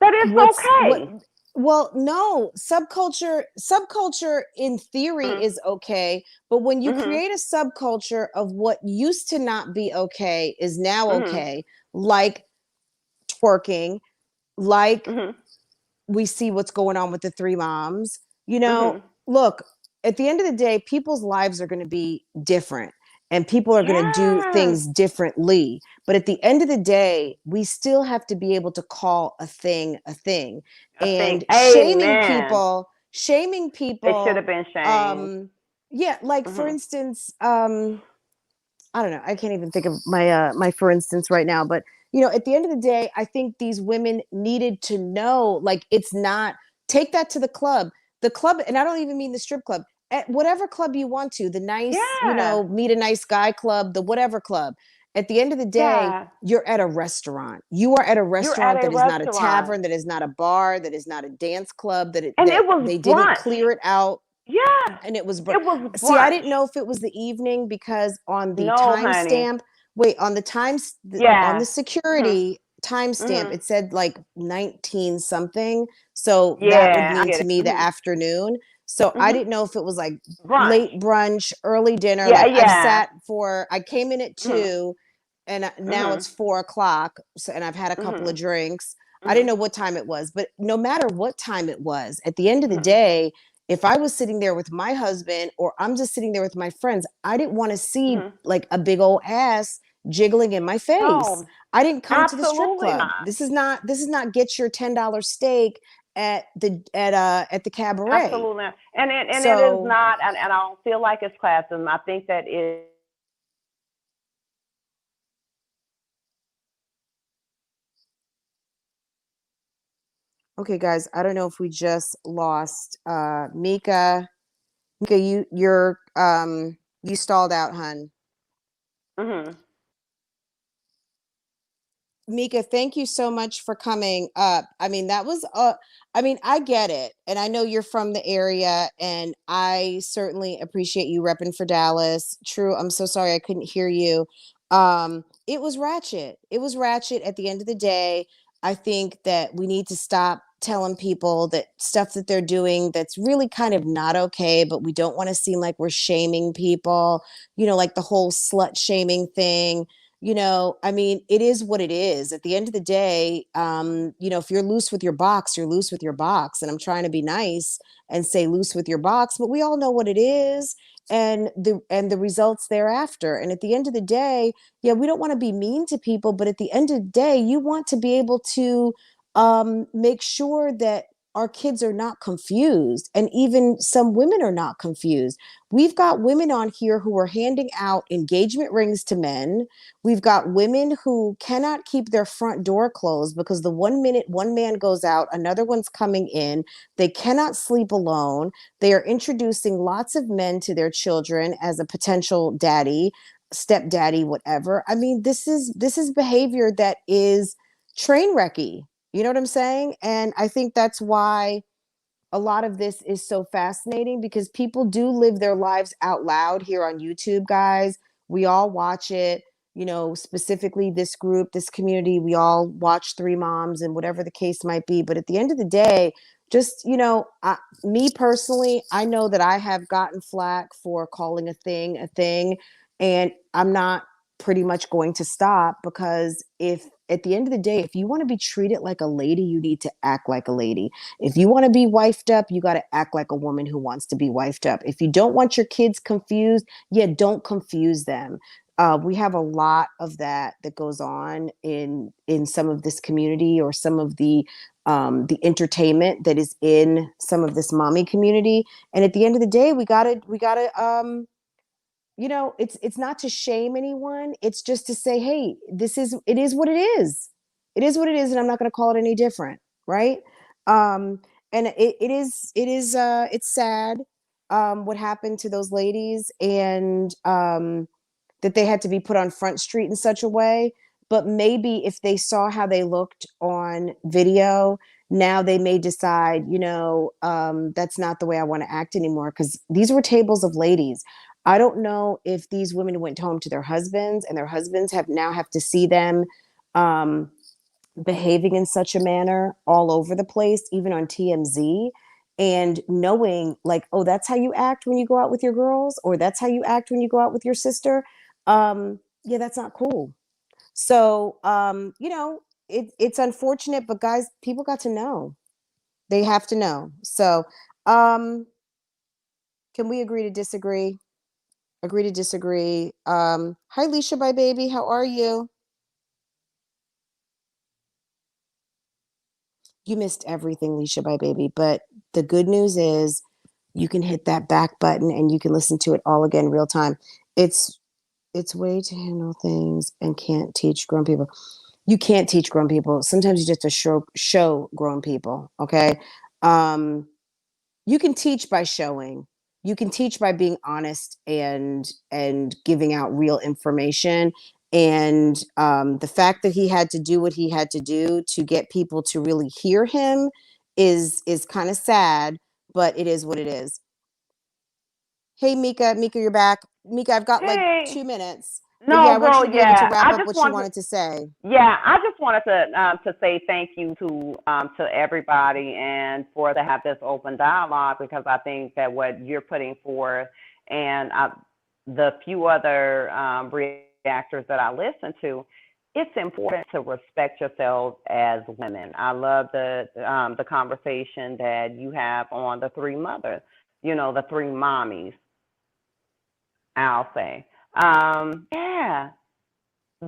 That is what okay. well no subculture in theory Hmm. is okay, but when you Hmm. create a subculture of what used to not be okay is now Hmm. okay, like twerking, like Hmm. we see what's going on with the three moms. Hmm. Look, at the end of the day, people's lives are going to be different and people are going to do Yes. things differently. But at the end of the day, we still have to be able to call a thing a thing. I think, And amen. shaming They should people, have been shamed. yeah, like for Hmm. instance, I don't know. I can't even think of my for instance right now, but at the end of the day, I think these women needed to know, like, it's not, take that to the club, and I don't even mean the strip club, at whatever club you want to, the nice, Yeah. meet a nice guy club, the whatever club. At the end of the day, Yeah. you're at a restaurant. You are at a You're at restaurant a that is not a restaurant. tavern, that is not a bar, that is not a dance club, And that it was they didn't brunch. clear it out Yeah. and it was It was see, I brunch. didn't know if it was the evening because on the No, honey. timestamp, wait, on the times on Yeah. the Mhm. security timestamp, Mhm. it said like 19 something. So that would Yeah, I mean get to it. me the Mhm. afternoon. So I Mhm. didn't know if it was like Brunch. late brunch, early dinner. Yeah, Like yeah. I came in at Mhm. 2 and now Mhm. it's 4 o'clock. So, and I've had a couple of Mhm. drinks. I didn't Mhm. know what time it was, but no matter what time it was, at the end of the Mhm. day, if I was sitting there with my husband or I'm just sitting there with my friends, I didn't want to see Mhm. like a big old ass jiggling in my face. No, I didn't come to the strip absolutely club. not. This is not get your $10 steak at the cabaret. Absolutely not. And it is So, not, and I don't feel like it's classism. I think that is. okay guys, I don't know if we just lost Mika. Mika, you stalled out, hun. Mhm. Mika, thank you so much for coming up. I mean, that was I mean, I get it. And I know you're from the area and I certainly appreciate you repping for Dallas. True, I'm so sorry I couldn't hear you. It was ratchet. It was ratchet at the end of the day. I think that we need to stop telling people that stuff that they're doing that's really kind of not okay, but we don't want to seem like we're shaming people, like the whole slut shaming thing. I mean, it is what it is. At the end of the day, if you're loose with your box, you're loose with your box. And I'm trying to be nice and say loose with your box, but we all know what it is and the results thereafter. And at the end of the day, yeah, we don't want to be mean to people, but at the end of the day, you want to be able to make sure that our kids are not confused, and even some women are not confused. We've got women on here who are handing out engagement rings to men. We've got women who cannot keep their front door closed because the 1 minute one man goes out, another one's coming in. They cannot sleep alone. They are introducing lots of men to their children as a potential daddy, stepdaddy, whatever. I mean, this is behavior that is train wrecky. You know what I'm saying? And I think that's why a lot of this is so fascinating, because people do live their lives out loud here on YouTube, guys. We all watch it, specifically this group, this community. We all watch Three Moms and whatever the case might be. But at the end of the day, just, me personally, I know that I have gotten flack for calling a thing, and I'm not pretty much going to stop, because if at the end of the day, if you want to be treated like a lady, you need to act like a lady. If you want to be wifed up, you got to act like a woman who wants to be wifed up. If you don't want your kids confused, yeah, don't confuse them. We have a lot of that goes on in some of this community, or some of the entertainment that is in some of this mommy community. And at the end of the day, we gotta it's not to shame anyone. It's just to say, hey, it is what it is. It is what it is, and I'm not going to call it any different, right? And it's sad what happened to those ladies, and that they had to be put on Front Street in such a way. But maybe if they saw how they looked on video, now they may decide, that's not the way I want to act anymore, because these were tables of ladies. I don't know if these women went home to their husbands, and their husbands have to see them um, behaving in such a manner all over the place, even on TMZ, and knowing like, oh, that's how you act when you go out with your girls, or that's how you act when you go out with your sister. Yeah, that's not cool. So, it's unfortunate, but guys, people got to know. They have to know. So, um, can we agree to disagree? Agree to disagree. Hi, Leisha, my baby. How are you? You missed everything, Leisha, my baby. But the good news is you can hit that back button and you can listen to it all again real time. It's it's way to handle things and can't teach grown people. You can't teach grown people. Sometimes you just have to show grown people. Okay. Um, you can teach by showing. You can teach by being honest and giving out real information, And the fact that he had to do what he had to do to get people to really hear him is kind of sad, but it is what it is. Hey, Mika, you're back. Mika, I've got like Hey, 2 minutes, but yeah, no, I want girl, you to be able to yeah. wrap I up just what you wanted wanted to say. Yeah, I just wanted to say thank you to everybody and for to have this open dialogue, because I think that what you're putting forth and the few other reactors that I listen to, it's important to respect yourselves as women. I love the conversation that you have on the three mothers, the three mommies, I'll say. Yeah,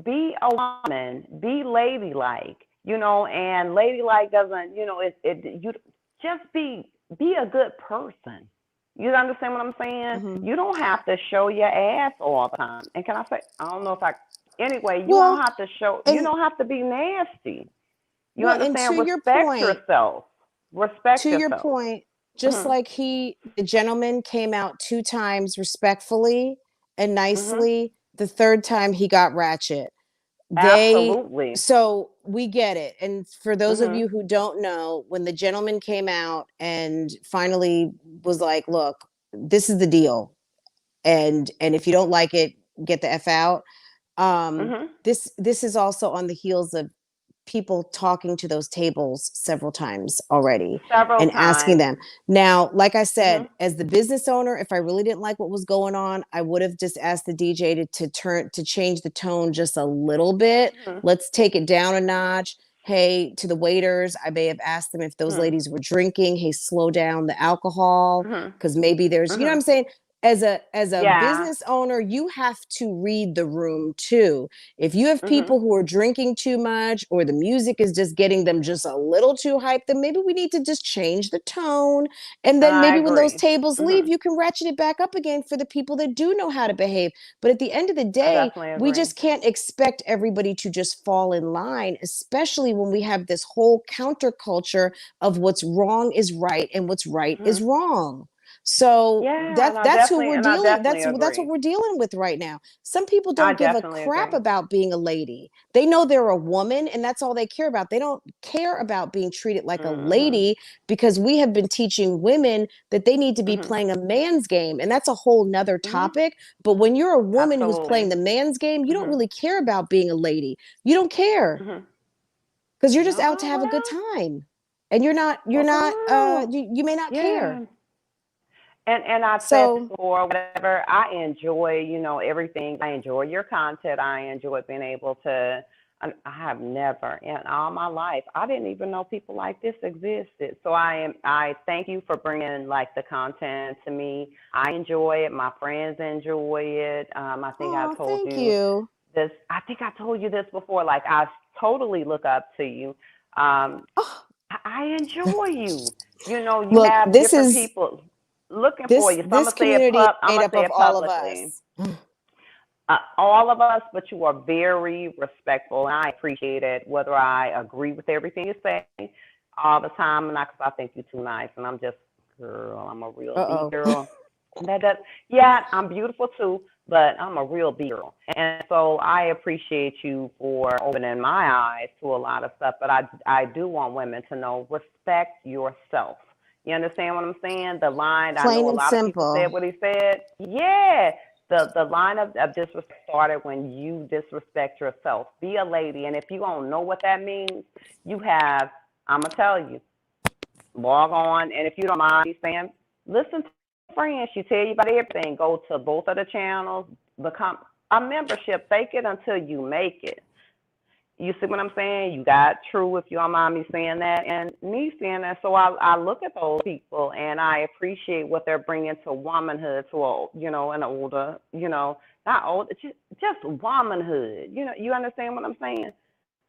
be a woman, be ladylike, and ladylike doesn't, you just be a good person. You understand what I'm saying? Mm-hmm. You don't have to show your ass all the time. And can I say, I don't know if I, anyway, you don't Well, have to show, you and don't have to be nasty. You well, and understand? Respect yourself. Respect to your yourself. point, just Mhm. like the gentleman came out 2 times respectfully and Mhm. nicely, the third time he got ratchet. They Absolutely. So we get it. And for those of Mhm. you who don't know, when the gentleman came out and finally was like, "Look, this is the deal. And if you don't like it, get the F out." Um Mhm. this is also on the heels of people talking to those tables several times already Several and asking times. them. Now, like I said, Mhm. as the business owner, if I really didn't like what was going on, I would have just asked the DJ to change the tone just a little bit. Mhm. Let's take it down a notch. Hey, to the waiters, I may have asked them if those Mhm. ladies were drinking. Hey, slow down the alcohol, Mhm. because maybe there's, you know what I'm Mhm. saying? As a Yeah. business owner, you have to read the room too. If you have Mhm. people who are drinking too much, or the music is just getting them just a little too hyped, then maybe we need to just change the tone. And then I maybe when those agree. tables leave, Mhm. you can ratchet it back up again for the people that do know how to behave. But at the end of the I day, definitely we agree. just can't expect everybody to just fall in line, especially when we have this whole counterculture of what's wrong is right and what's right is Mhm. wrong. So Yeah, and I definitely that's what agree. we're dealing with right now. Some people I don't give a definitely crap agree. about being a lady. They know they're a woman and that's all they care about. They don't care about being treated like a Mhm. lady, because we have been teaching women that they need to be Mhm. playing a man's game, and that's a whole nother Mhm. topic. But when you're a woman who's playing Absolutely. the man's game, you don't Mhm. really care about being a lady. You don't care, Mhm. because you're just out to No, have a good well, time. And you're well, not girl. you may not care. Yeah. And I've said this So before, whatever. I enjoy, everything. I enjoy your content. I enjoy being able to. I have never in all my life. I didn't even know people like this existed. So I thank you for bringing like the content to me. I enjoy it. My friends enjoy it. I think I oh, told thank you you. this. I think I told you this before. Like I totally look up to you. Oh, I enjoy you. You look, have different people looking for you. So I'm this gonna say it community is I'm made gonna up say of it all of publicly. us. All of us, but you are very respectful, and I appreciate it. Whether I agree with everything you say all the time, and not because I think you're too nice, and I'm just girl. I'm a real B Uh-oh. girl. And that does, yeah, I'm beautiful too, but I'm a real B girl, and so I appreciate you for opening my eyes to a lot of stuff. But I do want women to know respect yourself. You understand what I'm saying? The line, I Plain know a and lot of people said simple. what he said. Yeah, the line of disrespect started when you disrespect yourself. Be a lady, and if you don't know what that means, you have. I'm gonna tell you. Log on, and if you don't mind me saying, listen to your friends. She tell you about everything. Go to both of the channels. Become a membership. Fake it until you make it. You see what I'm saying? You got True, if you don't mind me saying that, and me saying that. So I look at those people and I appreciate what they're bringing to womanhood, to an older, not old, just womanhood. You understand what I'm saying?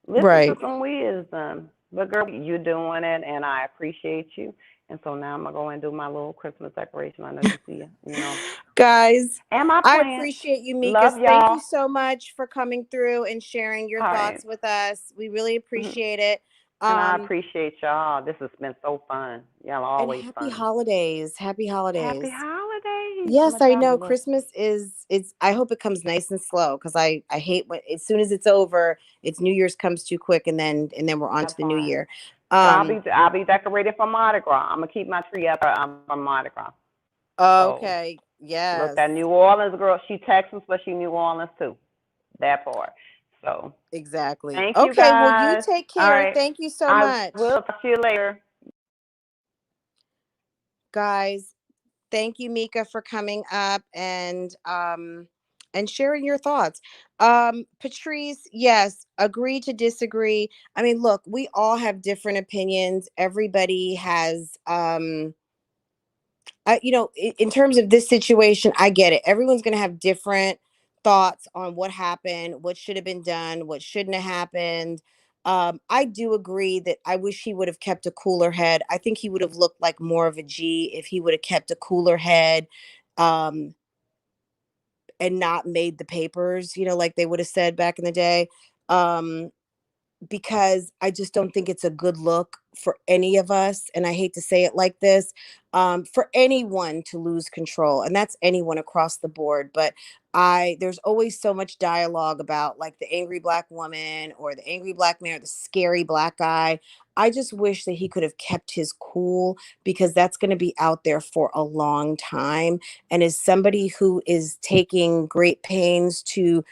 Listen to Right. some wisdom. But girl, you're doing it, and I appreciate you. And so now I'm gonna go and do my little Christmas decoration. I know you see it. Guys, And my I plants. appreciate you, Mikas. Love Thank you y'all. so much for coming through and sharing your All right. thoughts with us. We really Mhm. appreciate it. And I Um, appreciate y'all. This has been so fun. Y'all are and always happy fun. holidays. Happy Happy holidays. holidays. I'm Yes, gonna I try to know look. Christmas is it's I hope it comes nice and slow because I hate when as soon as it's over, it's New Year's comes too quick and then we're on to That the new part. year. But Um I'll be decorated for Mardi Gras. I'm gonna keep my tree up for Mardi Gras. So okay. look, that Yes. New Orleans girl, she Texas, but she New Orleans too. That part. So Exactly. thank you Okay, well you guys. take All care. right. Thank you so I much. will talk to you later. Guys, thank you, Mika, for coming up and sharing your thoughts. Patrice, yes, agree to disagree. I mean, look, we all have different opinions. Everybody has in terms of this situation, I get it. Everyone's going to have different thoughts on what happened, what should have been done, what shouldn't have happened. I do agree that I wish he would have kept a cooler head. I think he would have looked like more of a G if he would have kept a cooler head, um, and not made the papers, like they would have said back in the day. Um, because I just don't think it's a good look for any of us. And I hate to say it like this, for anyone to lose control. And that's anyone across the board. But there's always so much dialogue about like the angry black woman or the angry black man or the scary black guy. I just wish that he could have kept his cool because that's going to be out there for a long time. And as somebody who is taking great pains to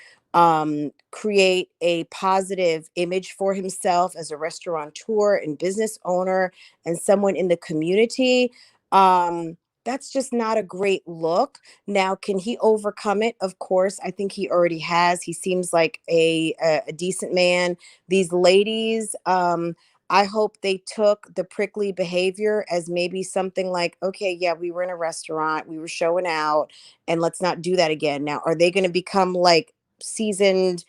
create a positive image for himself as a restaurateur and business owner and someone in the community. That's just not a great look. Now, can he overcome it? Of course, I think he already has. He seems like a decent man. These ladies, I hope they took the prickly behavior as maybe something like, okay, yeah, we were in a restaurant, we were showing out, and let's not do that again. Now, are they going to become like seasoned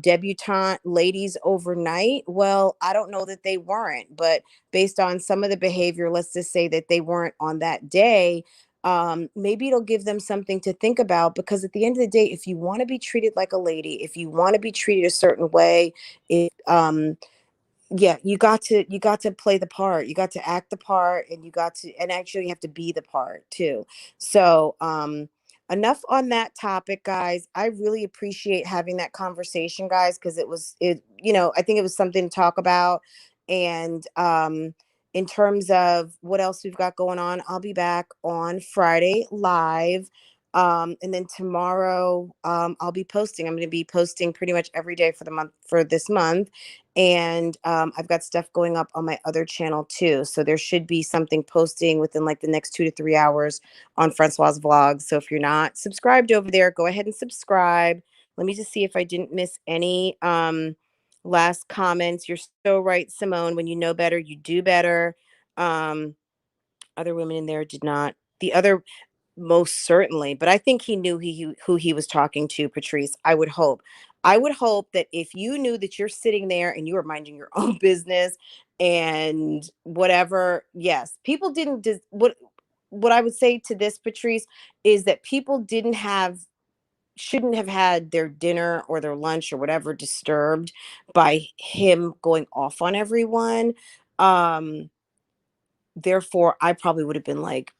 debutante ladies overnight? Well, I don't know that they weren't, but based on some of the behavior, let's just say that they weren't on that day. Maybe it'll give them something to think about because at the end of the day, if you want to be treated like a lady, if you want to be treated a certain way, it yeah, you got to play the part, you got to act the part, and and actually you have to be the part too. So enough on that topic, guys. I really appreciate having that conversation, guys, because I think it was something to talk about. And in terms of what else we've got going on, I'll be back on Friday live. And then tomorrow, I'll be posting. I'm going to be posting pretty much every day for this month. And I've got stuff going up on my other channel too. So there should be something posting within like the next 2 to 3 hours on Francoise Vlogs. So if you're not subscribed over there, go ahead and subscribe. Let me just see if I didn't miss any last comments. You're so right, Simone. When you know better, you do better. Um, Other women in there did not. The other most certainly, but I think he knew who he was talking to, Patrice. I would hope. I would hope that if you knew that you're sitting there and you were minding your own business and whatever, yes, people didn't what I would say to this, Patrice, is that people didn't have shouldn't have had their dinner or their lunch or whatever disturbed by him going off on everyone. Um, Therefore, I probably would have been like,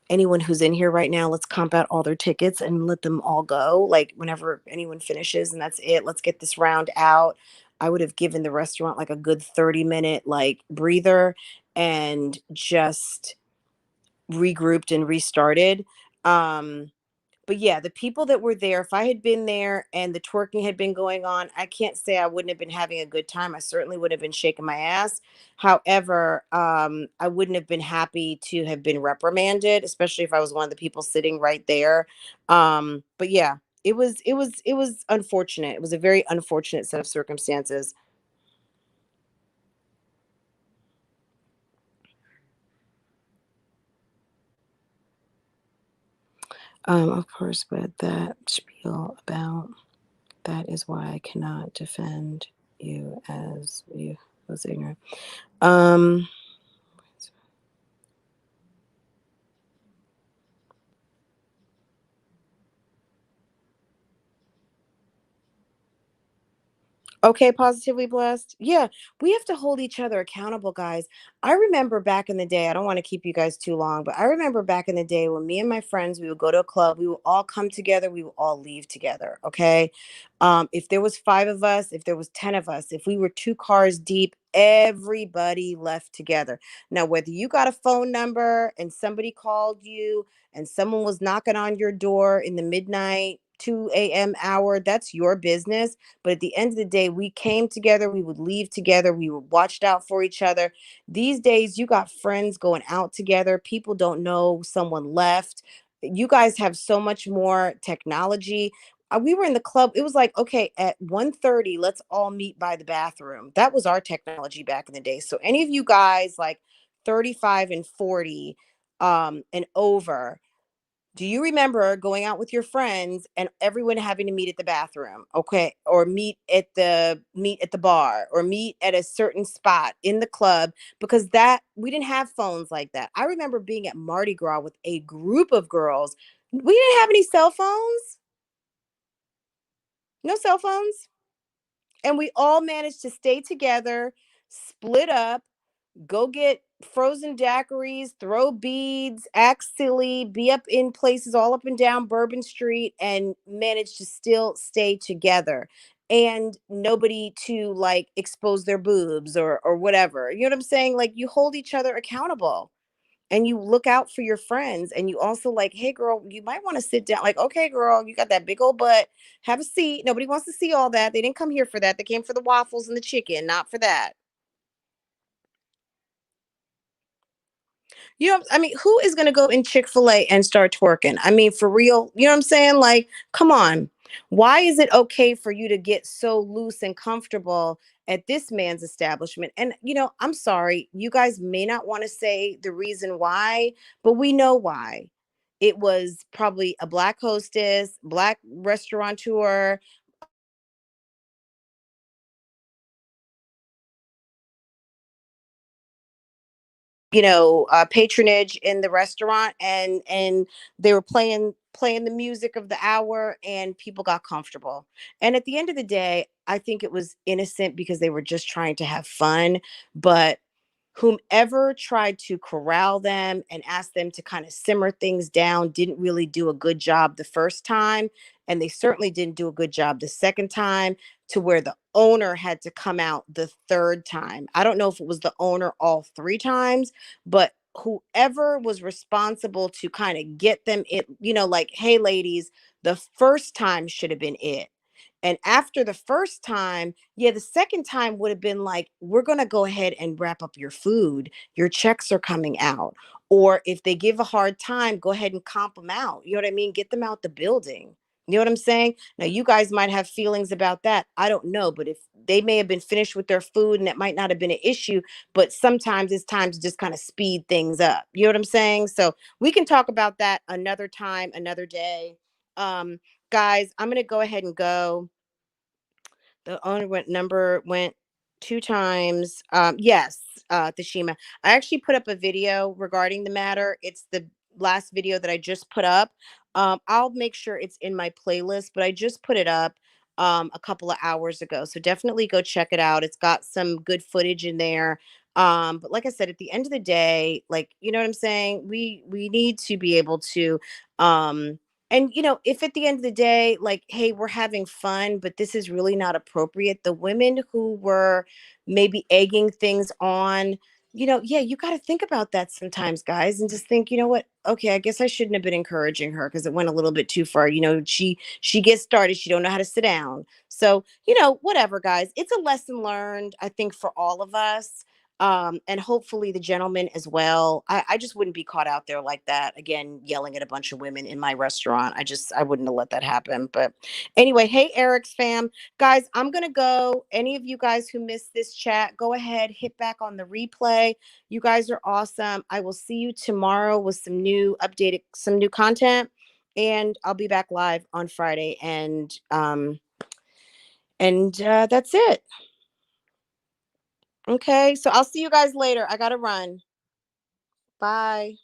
anyone who's in here right now, let's comp out all their tickets and let them all go. Like whenever anyone finishes and that's it, let's get this round out. I would have given the restaurant like a good 30-minute like breather and just regrouped and restarted. Um, but yeah, the people that were there, if I had been there and the twerking had been going on, I can't say I wouldn't have been having a good time. I certainly would have been shaking my ass. However, I wouldn't have been happy to have been reprimanded, especially if I was one of the people sitting right there. But yeah, it was unfortunate. It was a very unfortunate set of circumstances. Of course, but that spiel about that is why I cannot defend you as you was ignorant. Um, Okay, positively blessed. Yeah, we have to hold each other accountable, guys. I remember back in the day, I don't want to keep you guys too long, but I remember back in the day when me and my friends, we would go to a club, we would all come together, we would all leave together. Okay. If there was 5 of us, if there was 10 of us, if we were 2 cars deep, everybody left together. Now, whether you got a phone number and somebody called you and someone was knocking on your door in the midnight 2 a.m. hour, that's your business. But at the end of the day, we came together, we would leave together, we were watched out for each other. These days, you got friends going out together. People don't know someone left. You guys have so much more technology. We were in the club. It was like, okay, at 1:30, let's all meet by the bathroom. That was our technology back in the day. So any of you guys like 35 and 40 and over, do you remember going out with your friends and everyone having to meet at the bathroom, okay, or meet at the bar, or meet at a certain spot in the club? Because that we didn't have phones like that. I remember being at Mardi Gras with a group of girls. We didn't have any cell phones, no cell phones, and we all managed to stay together, split up, go get frozen daiquiris, throw beads, act silly, be up in places all up and down Bourbon Street, and manage to still stay together. And nobody to like expose their boobs or whatever. You know what I'm saying? Like you hold each other accountable and you look out for your friends, and you also like, hey girl, you might want to sit down. Like, okay, girl, you got that big old butt. Have a seat. Nobody wants to see all that. They didn't come here for that. They came for the waffles and the chicken, not for that. You know, I mean, who is going to go in Chick-fil-A and start twerking? I mean, for real, you know what I'm saying? Like, come on. Why is it okay for you to get so loose and comfortable at this man's establishment? And, I'm sorry, you guys may not want to say the reason why, but we know why. It was probably a black hostess, black restaurateur, patronage in the restaurant, and they were playing the music of the hour, and people got comfortable. And at the end of the day, I think it was innocent because they were just trying to have fun. But whomever tried to corral them and ask them to kind of simmer things down didn't really do a good job the first time, and they certainly didn't do a good job the second time, to where the owner had to come out the third time. I don't know if it was the owner all 3 times, but whoever was responsible to kind of get them it, like, hey ladies, the first time should have been it. And after the first time, yeah, the second time would have been like, we're going to go ahead and wrap up your food. Your checks are coming out. Or if they give a hard time, go ahead and comp them out. You know what I mean? Get them out the building. You know what I'm saying? Now, you guys might have feelings about that. I don't know. But if they may have been finished with their food and it might not have been an issue, but sometimes it's time to just kind of speed things up. You know what I'm saying? So we can talk about that another time, another day. Um, Guys, I'm going to go ahead and go. The owner went 2 times. Yes, Tashima. I actually put up a video regarding the matter. It's the last video that I just put up. I'll make sure it's in my playlist, but I just put it up a couple of hours ago. So definitely go check it out. It's got some good footage in there. But like I said, at the end of the day, like, you know what I'm saying? We need to be able to and if at the end of the day, like, hey, we're having fun, but this is really not appropriate. The women who were maybe egging things on, yeah, you got to think about that sometimes, guys, and just think, you know what? Okay, I guess I shouldn't have been encouraging her because it went a little bit too far. She gets started, she don't know how to sit down. So, whatever, guys. It's a lesson learned, I think, for all of us. And hopefully the gentleman as well. I just wouldn't be caught out there like that again, yelling at a bunch of women in my restaurant. I wouldn't have let that happen. But anyway, hey, Eric's fam, guys, I'm gonna go. Any of you guys who missed this chat, go ahead, hit back on the replay. You guys are awesome. I will see you tomorrow with some new content, and I'll be back live on Friday. And that's it. Okay, so I'll see you guys later. I gotta run. Bye.